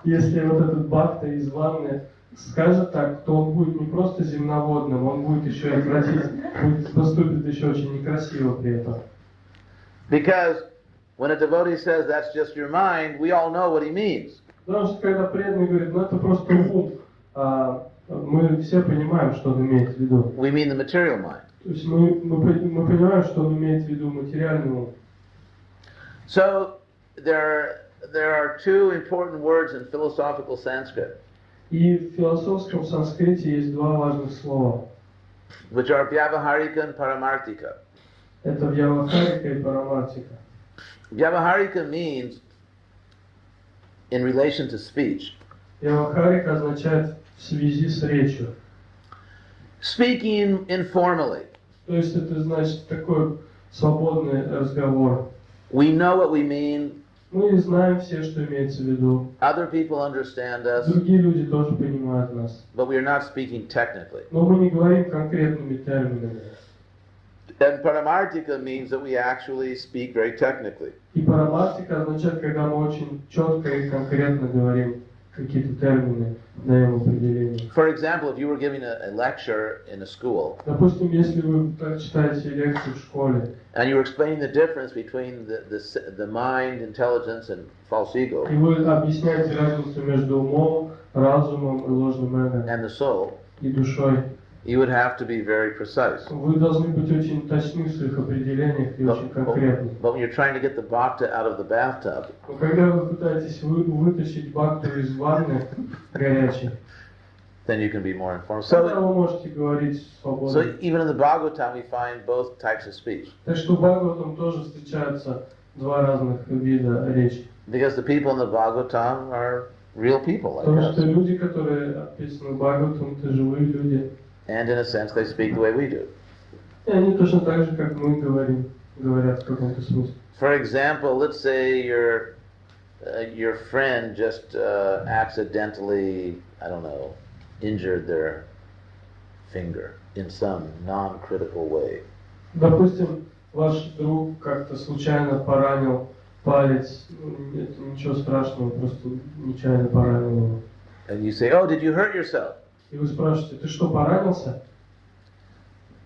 если вот этот бхакта из ванны скажет так, то он будет не просто земноводным, он будет еще и поступит еще очень некрасиво при этом. Because when a devotee says that's just your mind, we all know what he means. Потому что когда преданный говорит, ну это просто ум, мы все понимаем, что он имеет в виду. We mean the material mind. То есть мы понимаем, что он имеет в виду материальный ум. So there are two important words in philosophical Sanskrit, И в философском санскрите есть два важных слова. which are vyavaharika and paramartika. Это вьявахарика и парамартика. Vyavaharika means in relation to speech. Вьявахарика означает в связи с речью. Speaking informally. То есть это значит такой свободный разговор. We know what we mean. Мы знаем все, что имеется в виду. Other people understand us, Другие люди тоже понимают нас. but we are not speaking technically. Но мы не говорим конкретными терминами. And paramartika means that we actually speak very technically. И парамартика означает, когда мы очень четко и конкретно говорим какие-то термины, даем определение. For example, if you were giving a lecture in a school, Допустим, если вы читаете лекцию в школе, and you were explaining the difference between the mind, intelligence, and false ego, и вы объясняете разницу между умом, разумом и ложным эго, and the soul, и душой, you would have to be very precise. вы должны быть очень точны в своих определениях и очень конкретны. But when you're trying to get the bhakta out of the bathtub, Но когда вы пытаетесь вытащить бхакту из ванны горячей, then you can be more informed. тогда So вы можете говорить свободно. even in the Bhagavatam, we find both types of speech. Так что в Бхагаватам тоже встречаются два разных вида речи. Because the people in the Bhagavatam are real people like Потому что us. люди, которые описаны в Бхагаватам, это живые люди. And in a sense, they speak the way we do. И они точно так же, как мы говорят в каком-то смысле. For example, let's say your friend just accidentally, I don't know, injured their finger in some non-critical way. Допустим, ваш друг как-то случайно поранил палец. Это ничего страшного, просто нечаянно поранил его. And you say, oh, did you hurt yourself? И вы спрашиваете, ты что, поранился?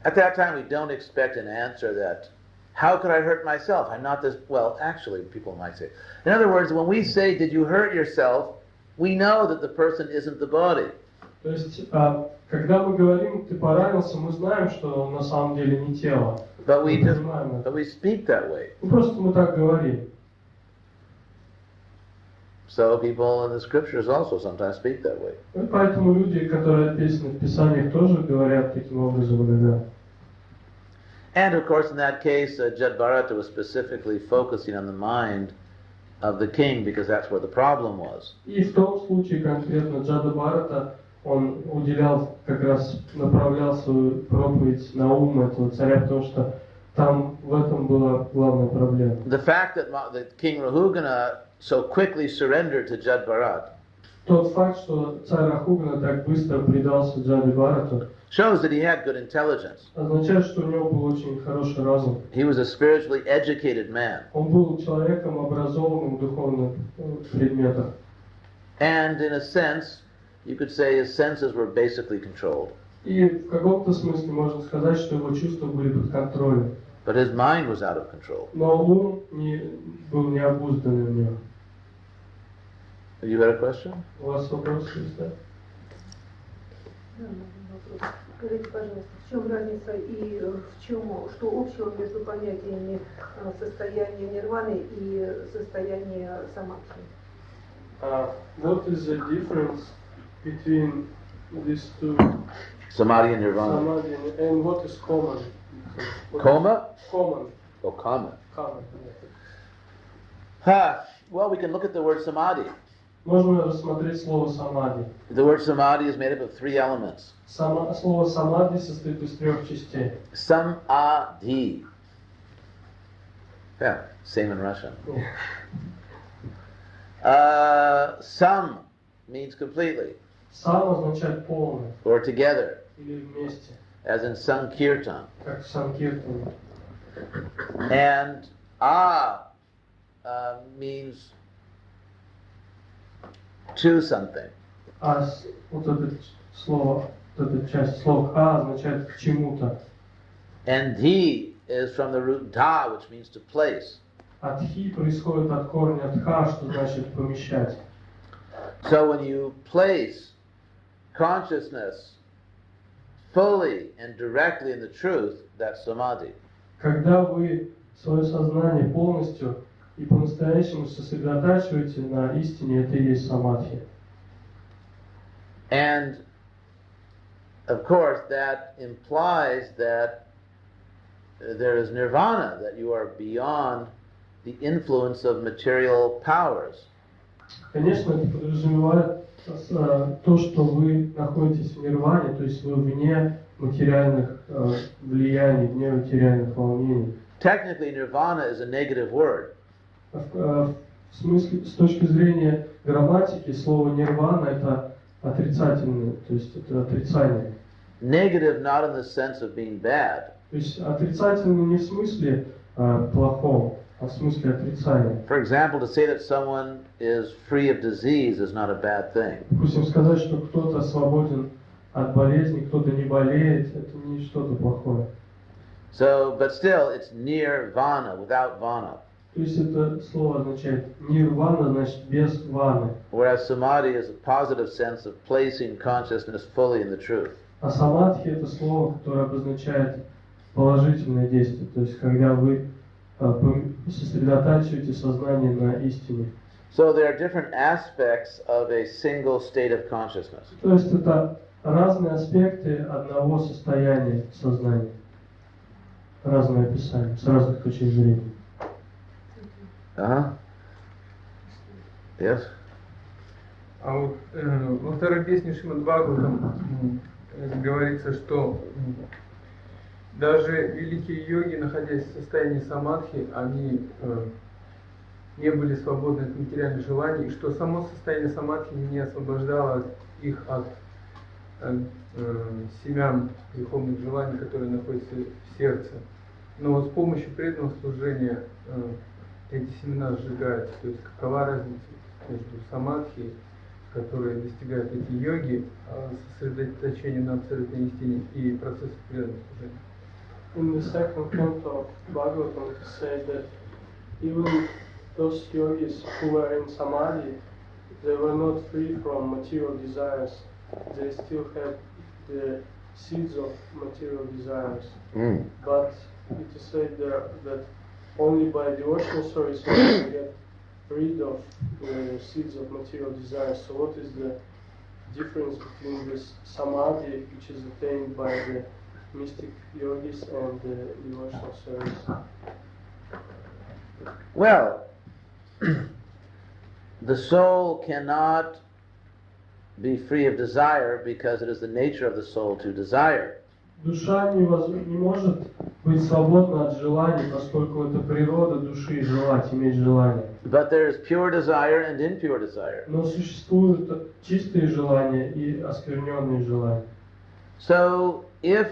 At that time, we don't expect an answer that, how could I hurt myself? I'm not this, well, actually, people might say. In other words, when we say, did you hurt yourself? We know that the person isn't the body. То есть, когда мы говорим, ты поранился, мы знаем, что он на самом деле не тело. But we Мы just, понимаем это. but we speak that way. Ну, просто мы так говорим. So people in the scriptures also sometimes speak that way. И поэтому люди, которые описаны в Писаниях, тоже говорят таким образом иногда. And of course, in that case, Jad Bharata was specifically focusing on the mind of the king because that's where the problem was. И в том случае конкретно Джада Бхарата, он уделял, как раз направлял свою проповедь на ум этого царя, потому что там в этом была главная проблема. The fact that King Rahugana so quickly surrendered to Jad Bharat Тот факт, что царь Рахугана так быстро предался Джаде Бхарату, shows that he had good intelligence. означает, что у него был очень хороший разум. He was a spiritually educated man. Он был человеком, образованным в духовных предметах. And in a sense, you could say his senses were basically controlled. И в каком-то смысле можно сказать, что его чувства были под контролем. But his mind was out of control. Но ум был необузданный у него. You had a question? У вас вопрос есть, да? Да, вопрос. Скажите, пожалуйста, в чем разница и в чем, что общего между понятиями состояния нирваны и состояния самадхи? What is the difference between these two, Samadhi and nirvana. samadhi, and what is common? Coma? Common. Oh, common. Common. Well, we can look at the word samadhi. Можно рассмотреть слово самадhi. The word samadhi is made up of three elements. Слово самадhi состоит из трех частей. Samadhi. Yeah, same in Russian. Sam means completely, Сам означает полный or together, или вместе, as in sankirtan. как санкиртана. And means to something. вот это слово, вот эта часть слов «а» означает «к чему-то». And "di" is from the root "da", which means to place. А «тхи» происходит от корня «тха», что значит «помещать». So when you place consciousness fully and directly in the truth, that's samadhi. Когда вы свое сознание полностью и по-настоящему сосредотачиваете на истине, это и есть самадхи. And of course that implies that there is nirvana, that you are beyond the influence of material powers. Конечно, это подразумевает то, что вы находитесь в нирване, то есть вы вне материальных влияний, вне материальных волнений. Technically, nirvana is a negative word. В смысле, с точки зрения грамматики, слово нирвана это отрицательное, то есть это отрицание. Negative not in the sense of being bad. То есть отрицательное не в смысле плохом, а в смысле отрицания. For example, to say that someone is free of disease is not a bad thing. Допустим, сказать, что кто-то свободен от болезни, кто-то не болеет, это не что-то плохое. So, but still, it's nirvana, without vana. То есть это слово означает нирвана, значит без ваны. Whereas samadhi is a positive sense of placing consciousness fully in the truth. А самадхи это слово, которое обозначает положительное действие, то есть когда вы сосредотачиваете сознание на истине. So there are different aspects of a single state of consciousness. То есть это разные аспекты одного состояния сознания, разные описания, с разных точек зрения. Yes? А вот во второй песне Шримад Бхагаватам говорится, что даже великие йоги, находясь в состоянии самадхи, они не были свободны от материальных желаний, и что само состояние самадхи не освобождало их от семян греховных желаний, которые находятся в сердце. Но вот с помощью преданного служения эти семена сжигаются. То есть какова разница между самадхи, которые достигают эти йоги, сосредоточением на абсолютной истине, и процессом преданного служения? In the second canto of Bhagavatam, it says that even those yogis who were in samadhi, they were not free from material desires. They still had the seeds of material desires. But it is said there that only by devotional service one can get rid of the seeds of material desires. So what is the difference between this samadhi, which is attained by the mystic yogis, and the devotional service? Well, the soul cannot be free of desire because it is the nature of the soul to desire. Душа не может быть свободна от желаний, поскольку это природа души желать, иметь желание. But there is pure desire and impure desire. Но существуют чистые желания и оскверненные желания. So if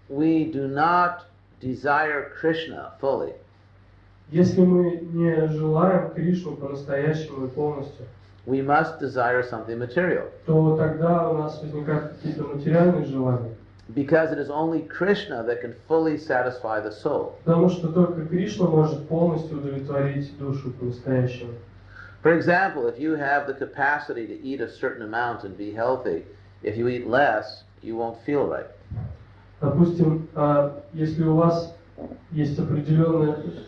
we do not desire Krishna fully, если мы не желаем Кришну по-настоящему и полностью, we must desire something material. То тогда у нас возникают какие-то материальные желания. Because it is only Krishna that can fully satisfy the soul. Потому что только Кришна может полностью удовлетворить душу по-настоящему. For example, if you have the capacity to eat a certain amount and be healthy, if you eat less, you won't feel right. Допустим, если у вас есть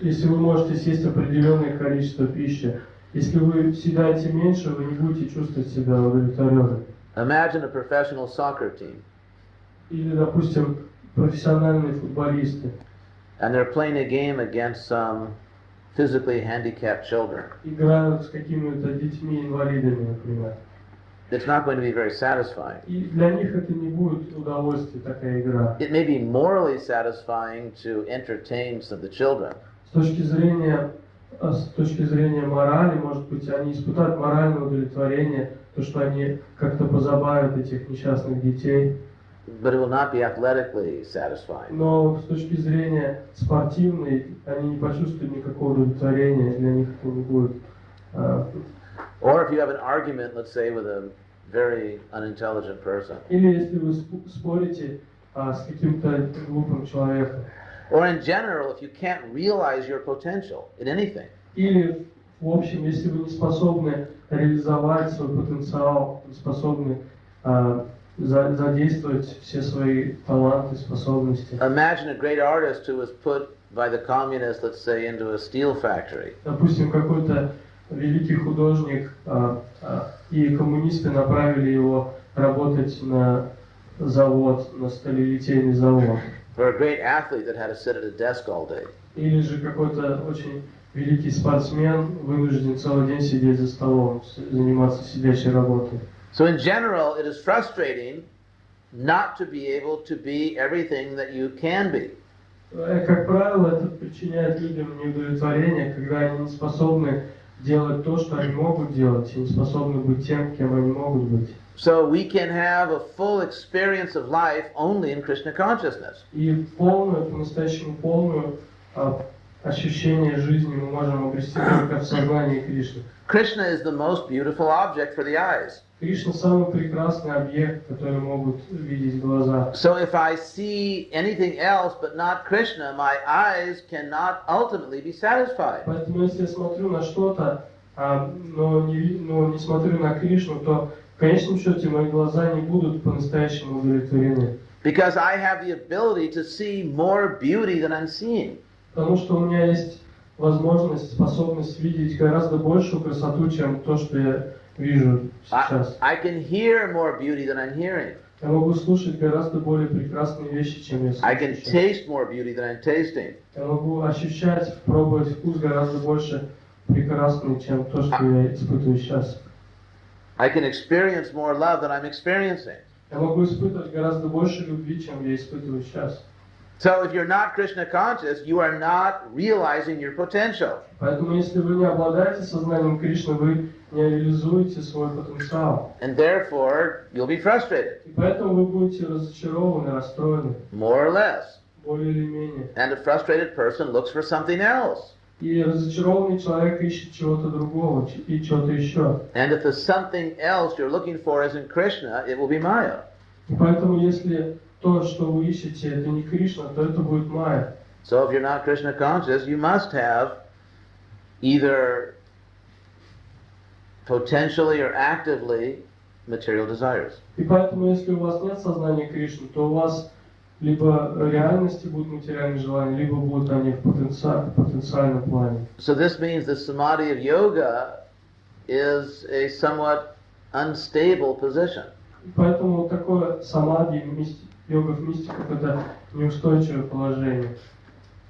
если вы можете съесть определенное количество пищи, если вы съедаете меньше, вы не будете чувствовать себя удовлетворенным. Imagine a professional soccer team. Или, допустим, профессиональные футболисты. And they're playing a game against some physically handicapped children. Играют с какими-то детьми-инвалидами, например. It's not going to be very satisfying. И для них это не будет удовольствие, такая игра. It may be morally satisfying to entertain some of the children. С точки зрения морали, может быть, они испытают моральное удовлетворение, то, что они как-то позабавят этих несчастных детей. But it will not be athletically satisfying. Но с точки зрения спортивной, они не почувствуют никакого удовлетворения, для них это не будет. Or if you have an argument, let's say, with a very unintelligent person. Или если вы спорите с каким-то глупым человеком. Or in general, if you can't realize your potential in anything. Или, в общем, если вы не способны реализовать свой потенциал, не способны задействовать все свои таланты, способности. Imagine a great artist who was put by the communists, let's say, into a steel factory. Допустим, какой-то великий художник, и коммунисты направили его работать на завод, на сталелитейный завод. Or a great athlete that had to sit at a desk all day. Или же какой-то очень великий спортсмен вынужден целый день сидеть за столом, заниматься сидячей работой. So in general, it is frustrating not to be able to be everything that you can be. Как правило, это причиняет людям неудовлетворение, когда они не способны делать то, что они могут делать, и не способны быть тем, кем они могут быть. So we can have a full experience of life only in Krishna consciousness. И полную, по-настоящему полную ощущение жизни мы можем обрести только в сознании Кришны. Krishna is the most beautiful object for the eyes. Кришна самый прекрасный объект, который могут видеть глаза. So if I see anything else but not Krishna, my eyes cannot ultimately be satisfied. Поэтому если я смотрю на что-то, но не смотрю на Кришну, то в конечном счете мои глаза не будут по-настоящему удовлетворены. Because I have the ability to see more beauty than I'm seeing. Потому что у меня есть возможность, способность видеть гораздо большую красоту, чем то, что я вижу сейчас. I can hear more beauty than I'm hearing. Я могу слушать гораздо более прекрасные вещи, чем я I can слышу. taste more beauty than I'm tasting. Я могу ощущать, пробовать вкус гораздо больше прекрасный, чем то, что я испытываю сейчас. I can experience more love than I'm experiencing. Я могу испытывать гораздо больше любви, чем я испытываю сейчас. So if you're not Krishna conscious, you are not realizing your potential. Поэтому, если вы не обладаете сознанием Кришны, вы не реализуете свой потенциал. And therefore, you'll be frustrated, И поэтому вы будете разочарованы, расстроены, more or less. более или менее. And a frustrated person looks for something else. И разочарованный человек ищет чего-то другого и чего-то еще. And if the something else you're looking for isn't Krishna, it will be Maya. И поэтому, если то, что вы ищете, это не Кришна, то это будет майя. So if you're not Krishna conscious, you must have either potentially or actively material desires. И поэтому, если у вас нет сознания Кришны, то у вас либо в реальности будут материальные желания, либо будут они в потенциальном плане. So this means the samadhi of yoga is a somewhat unstable position. И поэтому такое самадхи, йога в мистиках, это неустойчивое положение.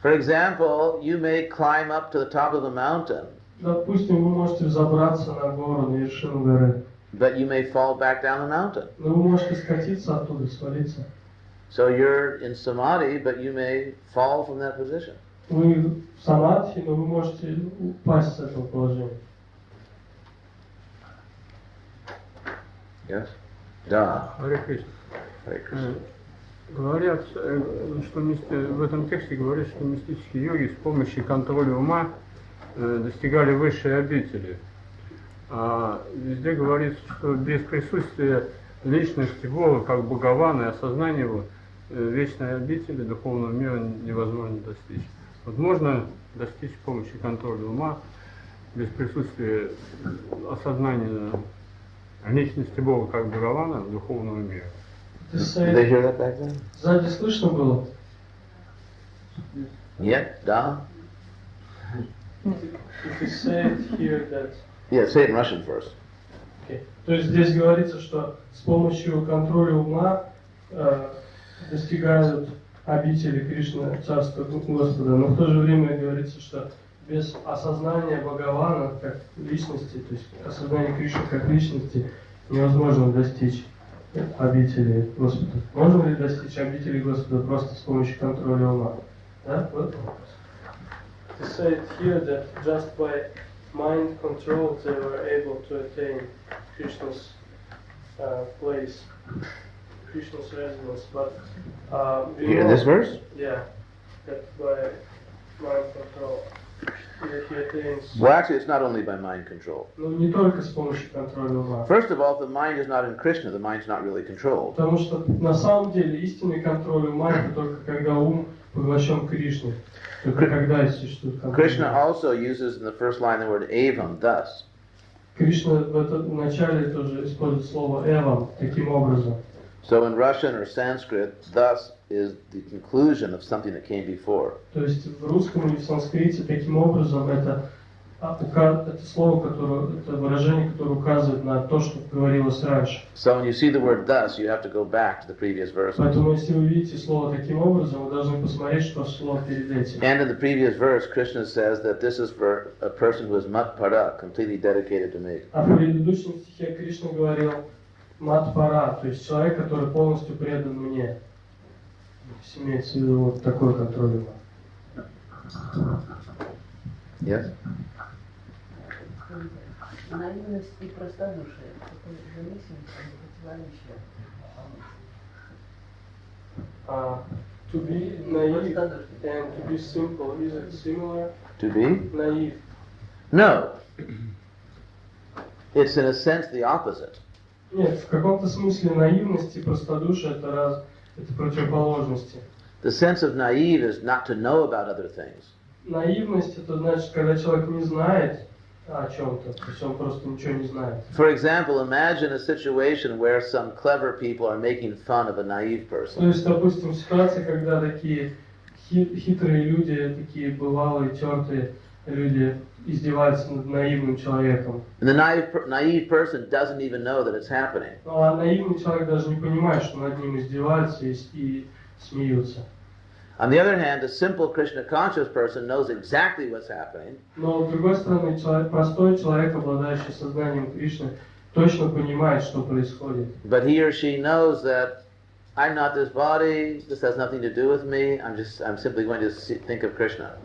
For example, you may climb up to the top of the mountain, Допустим, вы можете взобраться на гору, на вершину горы, but you may fall back down the mountain. но вы можете скатиться оттуда, свалиться. So you're in samadhi, but you may fall from that position. Вы в самадхи, но вы можете упасть с этого положения. Yes? Да. Харе Кришна. Hare Krishna. Говорят, что в этом тексте говорят, что мистические йоги с помощью контроля ума достигали высшей обители. А везде говорится, что без присутствия личности Бога, как Бхагавана и осознания его, вечной обители духовного мира невозможно достичь. Вот можно достичь с помощью контроля ума, без присутствия осознания личности Бога, как Бхагавана, духовного мира. Did they hear that back then? Сзади слышно было? Нет? Да? If you say it here that... Yeah, say it in Russian first. Okay. То есть здесь говорится, что с помощью контроля ума достигают обители Кришны, Царства Господа, но в то же время говорится, что без осознания Бхагавана как личности, то есть осознания Кришны как личности, невозможно достичь обители Господа. Можно ли достичь обители Господа просто с помощью контроля ума? Да? Вот вопрос. To say it here that just by mind control they were able to attain Krishna's place, Krishna's residence, but Here in this verse? Yeah, that by mind control. he attains. Well, actually, it's not only by mind control. Но не только с помощью контроля ума. First of all, if the mind is not in Krishna, the mind's not really controlled. Потому что на самом деле истинный контроль ума это только когда ум поглощен Кришной. Только когда существует контроль. Krishna also uses in the first line the word evam, thus. Кришна в начале тоже использует слово эвам, таким образом. So in Russian or Sanskrit, thus is the conclusion of something that came before. То есть в русском или в санскрите таким образом это слово, это выражение, которое указывает на то, что говорилось раньше. So when you see the word thus, you have to go back to the previous verse. Поэтому если вы видите слово таким образом, вы должны посмотреть, что слово перед этим. And in the previous verse, Krishna says that this is for a person who is matpara, completely dedicated to me. А в предыдущем стихе Кришна говорил матпара, то есть человек, который полностью предан мне. То есть имеется в виду вот такой контроль ума. Yes? Наивность и простодушие. Это зависимость противоречия. To be naive and to be simple, is it similar? To be? Naive. No. It's in a sense the opposite. Нет, в каком-то смысле наивность и простодушие это противоположности. The sense of naive is not to know about other things. Наивность это значит, когда человек не знает о чем-то, то есть он просто ничего не знает. For example, imagine a situation where some clever people are making fun of a naive То person. есть, допустим, ситуация, когда такие хитрые люди, такие бывалые, тертые люди издеваются над наивным человеком. And the naive person doesn't even know that it's happening. А наивный человек даже не понимает, что над ним издеваются и смеются. On the other hand, a simple Krishna conscious person knows exactly what's happening. Но, с другой стороны, простой человек, обладающий сознанием Кришны, точно понимает, что происходит. But he or she knows that I'm not this body, this has nothing to do with me, I'm simply going to think of Krishna.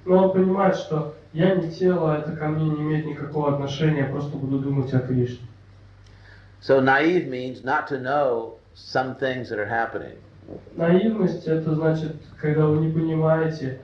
Но он понимает, что я не тело, это ко мне не имеет никакого отношения, я просто буду думать о Кришне. So naive means not to know some things that are happening. Наивность это значит, когда вы не понимаете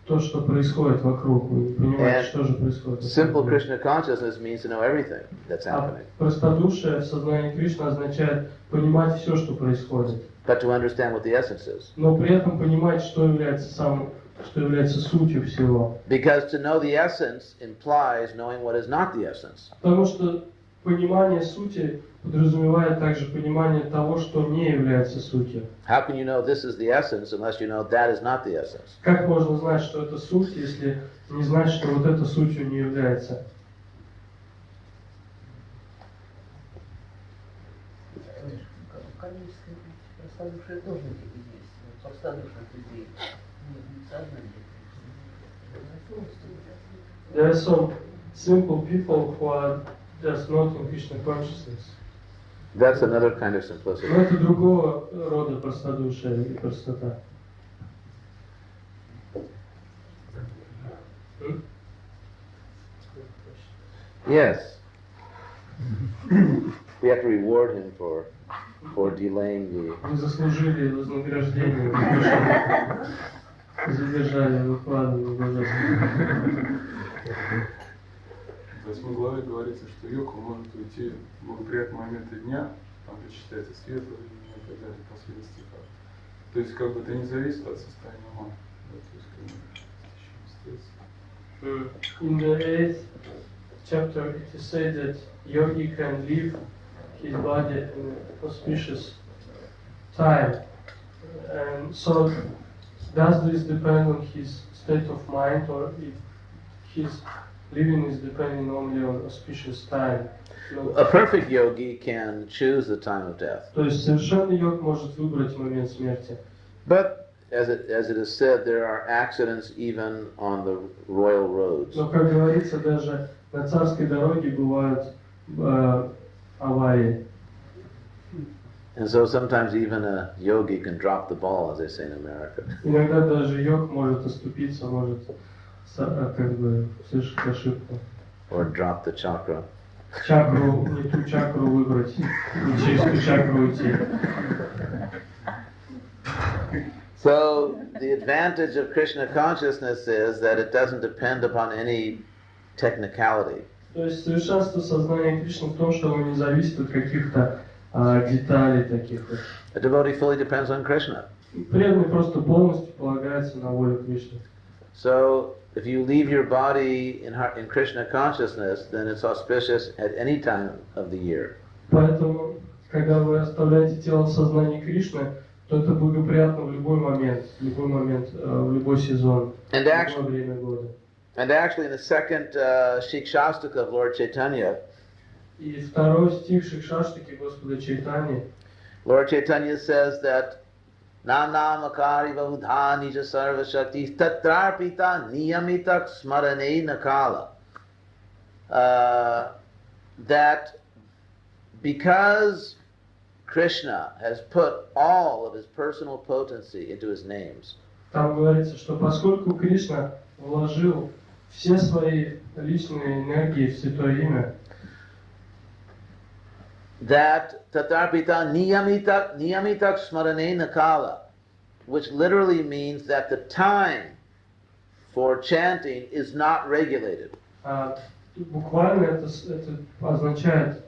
то, что происходит вокруг, вы не понимаете, что же происходит. Simple Krishna consciousness means to know everything that's happening. Простодушие в сознании Кришны означает понимать все, что происходит. But to understand what the essence is. Но при этом понимать, что является сутью всего. Because to know the essence implies knowing what is not the essence. Потому что понимание сути подразумевает также понимание того, что не является сутью. How can you know this is the essence unless you know that is not the essence? Как можно знать, что это суть, если не знать, что вот это сутью не является? Конечно, простодушие тоже есть. Простодушных людей не сознание. There are some simple people who are just not in Krishna consciousness. That's another kind of simplicity. Но это другого рода простодушие и простота. Yes. We have to reward him for delaying the... Вы заслужили вознаграждение, задержали выкладывание. В 8 главе говорится, что йога может уйти в благоприятные моменты дня, там перечисляется светлое время и так далее, последний стиха. То есть как бы это не зависит от состояния ума. Да, то есть как бы In the 8th chapter it is said that yogi can leave his body in auspicious time. And so does this depend on his state of mind, or if his living is depending only on auspicious time? A perfect yogi can choose the time of death. То есть совершенный йог может выбрать момент смерти. But as it is said, there are accidents even on the royal roads. Но, как говорится, даже на царской дороге бывают аварии. And so sometimes even a yogi can drop the ball, as they say in America. Иногда даже йог может оступиться, может как бы совершить ошибку. Or drop the chakra. Чакру, не ту чакру выбрать, не через ту чакру уйти. So the advantage of Krishna consciousness is that it doesn't depend upon any technicality. То есть совершенство сознания Кришны в том, что оно не зависит от каких-то деталей таких вот. A devotee fully depends on Krishna. Преданный просто полностью полагается на волю Кришны. So if you leave your body in Krishna consciousness, then it's auspicious at any time of the year. Поэтому, когда вы оставляете тело в сознании Кришны, то это благоприятно в любой момент, в любой сезон, в любое время года. And actually in the second Shikshastaka of Lord Chaitanya, И второй стих Шикшаштаки Господа Чайтаньи, Lord Chaitanya says that Nanamakari Vahudhani ja sarva shakti tatrarpita niyamitak smarane nakala. That because Krishna has put all of his personal potency into his names, там говорится, что поскольку Кришна вложил все свои личные энергии в Святое Имя, that tatarpita niyamitak smarane nakala, which literally means that the time for chanting is not regulated. Буквально это означает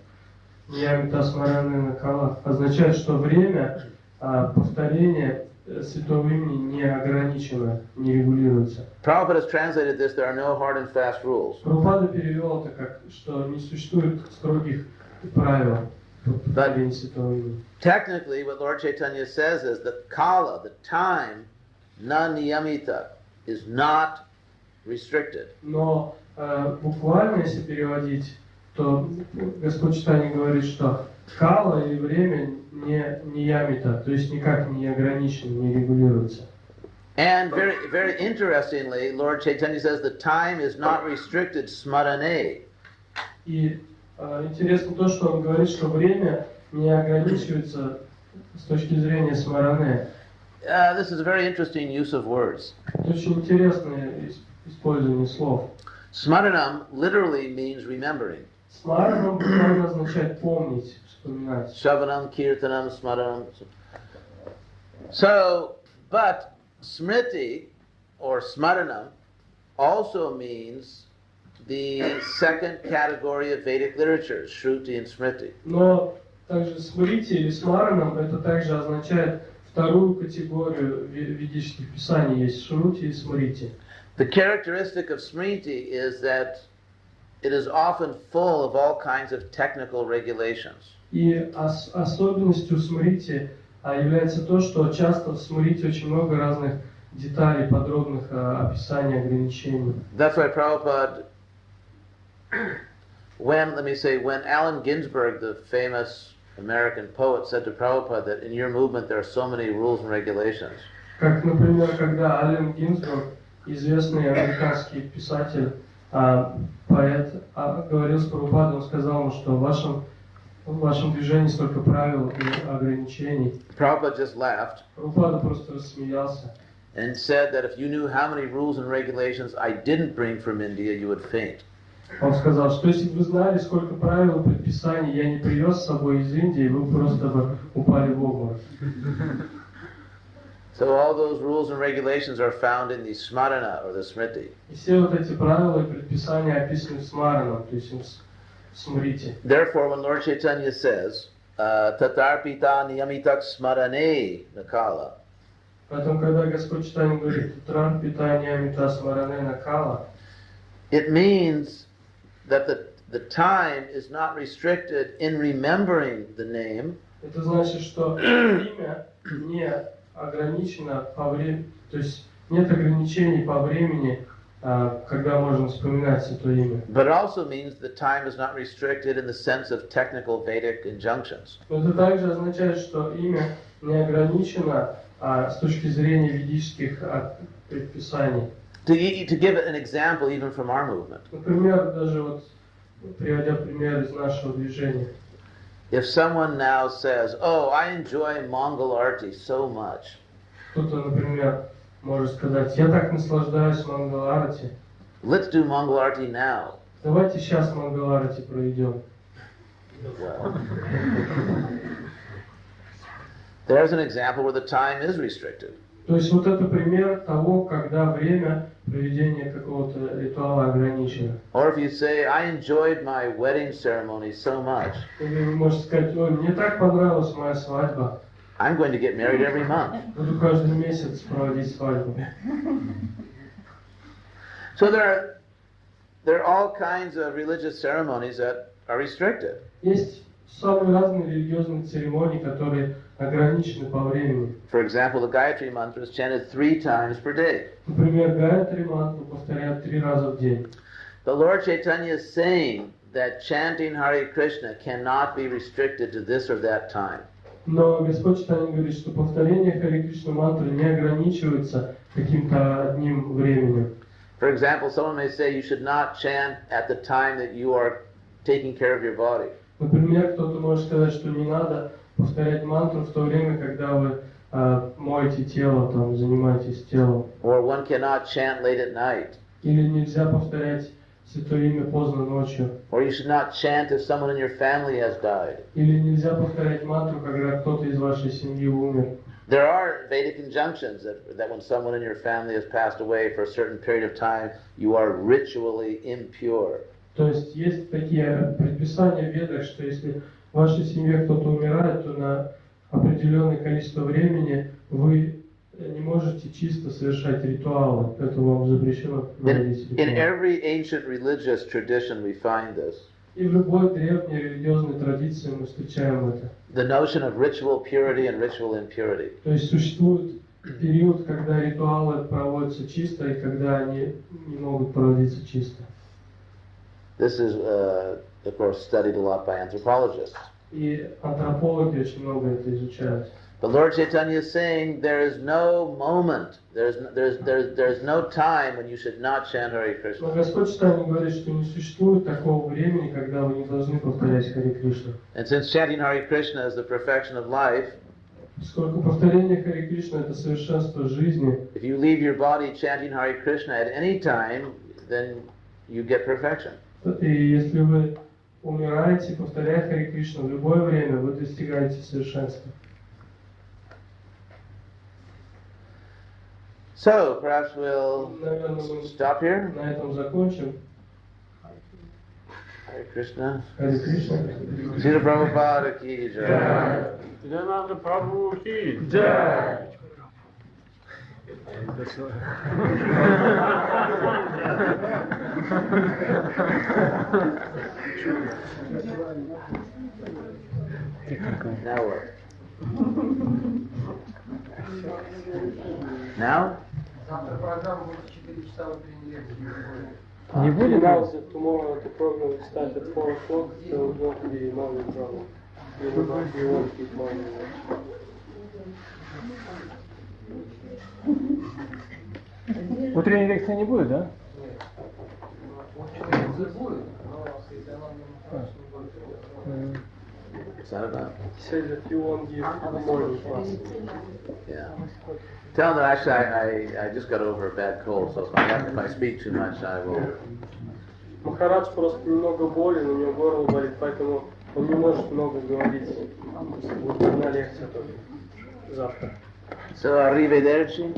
означает, что время повторения Святого Имени не ограничено, не регулируется. Prabhupada has translated this, there are no hard and fast rules. Прабхупада перевел это как, что не существует строгих правил повторения Святого Имени. Technically, what Lord Chaitanya says is that kala, the time, na niyamita, is not restricted. Но буквально, если переводить, то Господь Чайтанья говорит, что кала или время не ямита, то есть никак не ограничено, не регулируется. And very, very interestingly, Lord Chaitanya says the time is not restricted smarane. И интересно то, что он говорит, что время не ограничивается с точки зрения смаране. This is a very interesting use of words. Это очень интересное использование слов. Smaranam literally means remembering. Смаранам буквально означает помнить, вспоминать. Shravanam, kirtanam, smaranam. So, but smriti or smaranam also means the second category of Vedic literature, Shruti and Smriti. Но также смрити или смаранам это также означает вторую категорию ведических писаний, есть шрути и смрити. The characteristic of Smriti is that it is often full of all kinds of technical regulations. И особенностью смрити является то, что часто в смрити очень много разных деталей, подробных описаний, ограничений. That's why Prabhupada, when Allen Ginsberg, the famous American poet, said to Prabhupada that in your movement there are so many rules and regulations. Как, например, когда Аллен Гинзбург, известный американский писатель, поэт, говорил с Прабхупадой, он сказал ему, что в вашем движении столько правил и ограничений. Prabhupada just laughed. Прабхупада просто рассмеялся. And said that if you knew how many rules and regulations I didn't bring from India, you would faint. Он сказал, что если бы вы знали, сколько правил и предписаний я не привез с собой из Индии, вы просто бы упали в обморок. So all those rules and regulations are found in the Smarana or the Smriti. И все вот эти правила и предписания описаны в Смаранам, то есть в Смрити. Therefore, when Lord Chaitanya says, Tatarpita niyamitak smarane nakala, Поэтому, когда Господь Чайтанья говорит «Тран питания амита смаране накала», it means that the time is not restricted in remembering the name, это значит, что имя не ограничено по времени, то есть нет ограничений по времени, когда можно вспоминать это имя. but it also means the time is not restricted in the sense of technical Vedic injunctions. Но это также означает, что имя не ограничено с точки зрения ведических предписаний. To give an example even from our movement, Например, даже вот приводя пример из нашего движения. if someone now says, oh, I enjoy Mongol Arti so much, Кто-то, например, может сказать, я так наслаждаюсь Мангаларати, let's do Mongol Arti now. давайте сейчас Мангаларати проведем. Well, there's an example where the time is restricted. То есть вот это пример того, когда время проведения какого-то ритуала ограничено. Or if you say, I enjoyed my wedding ceremony so much, Или вы можете сказать, ой, мне так понравилась моя свадьба, I'm going to get married every month. буду каждый месяц проводить свадьбу. So there are all kinds of religious ceremonies that are restricted. Есть самые разные религиозные церемонии, которые ограничены по времени. For example, the Gayatri mantra is chanted 3 times per day. Например, Гаятри мантру повторяют 3 раза в день. The Lord Chaitanya is saying that chanting Hare Krishna cannot be restricted to this or that time. Но Господь Чайтанья говорит, что повторение Харе Кришна мантры не ограничивается каким-то одним временем. For example, someone may say you should not chant at the time that you are taking care of your body. Например, кто-то может сказать, что не надо повторять мантру в то время, когда вы моете тело, там, занимаетесь телом. Or one cannot chant late at night. Или нельзя повторять Святое имя поздно ночью. Or you should not chant if someone in your family has died. Или нельзя повторять мантру, когда кто-то из вашей семьи умер. There are Vedic injunctions that when someone in your family has passed away for a certain period of time, you are ritually impure. То есть есть такие предписания в Ведах, что если в вашей семье кто-то умирает, то на определенное количество времени вы не можете чисто совершать ритуалы. Это вам запрещено проводить In ритуалы. every ancient religious tradition we find this. И в любой древней религиозной традиции мы встречаем это. The notion of ritual purity and ritual impurity. То есть существует период, когда ритуалы проводятся чисто, и когда они не могут проводиться чисто. This is, of course, studied a lot by anthropologists. И антропологи очень много это изучают. The Lord Chaitanya is saying there is no moment, there's no time when you should not chant Hare Krishna. Но Господь Чайтанья говорит, что не существует такого времени, когда вы не должны повторять Харе Кришна. And since chanting Hare Krishna is the perfection of life, Поскольку повторение Харе Кришна это совершенство жизни, if you leave your body chanting Hare Krishna at any time, then you get perfection. и если вы умираете, повторяя Харе Кришна в любое время, вы достигаете совершенства. So, perhaps we'll Наверное, мы stop here. на этом закончим. Hare Krishna. Харе Кришна. Srila Prabhupada ki jai. Хридаянанда Прабху ки Джай. Now what? Now? Завтра программа будет 4 часа утренней лекции. Не будет now tomorrow the program will start at 4 o'clock, so it won't be morning program. You won't keep morning watch. Утренней лекции не будет, да? Будет, но если она не будет. Sadhana. He said that you won't give morning class. Yeah. Tell them that actually I just got over a bad cold, so if I speak too much, I will. Махарадж просто немного болен, у него горло болит, поэтому он не может много говорить. Будет одна лекция только завтра. So, arrivederci.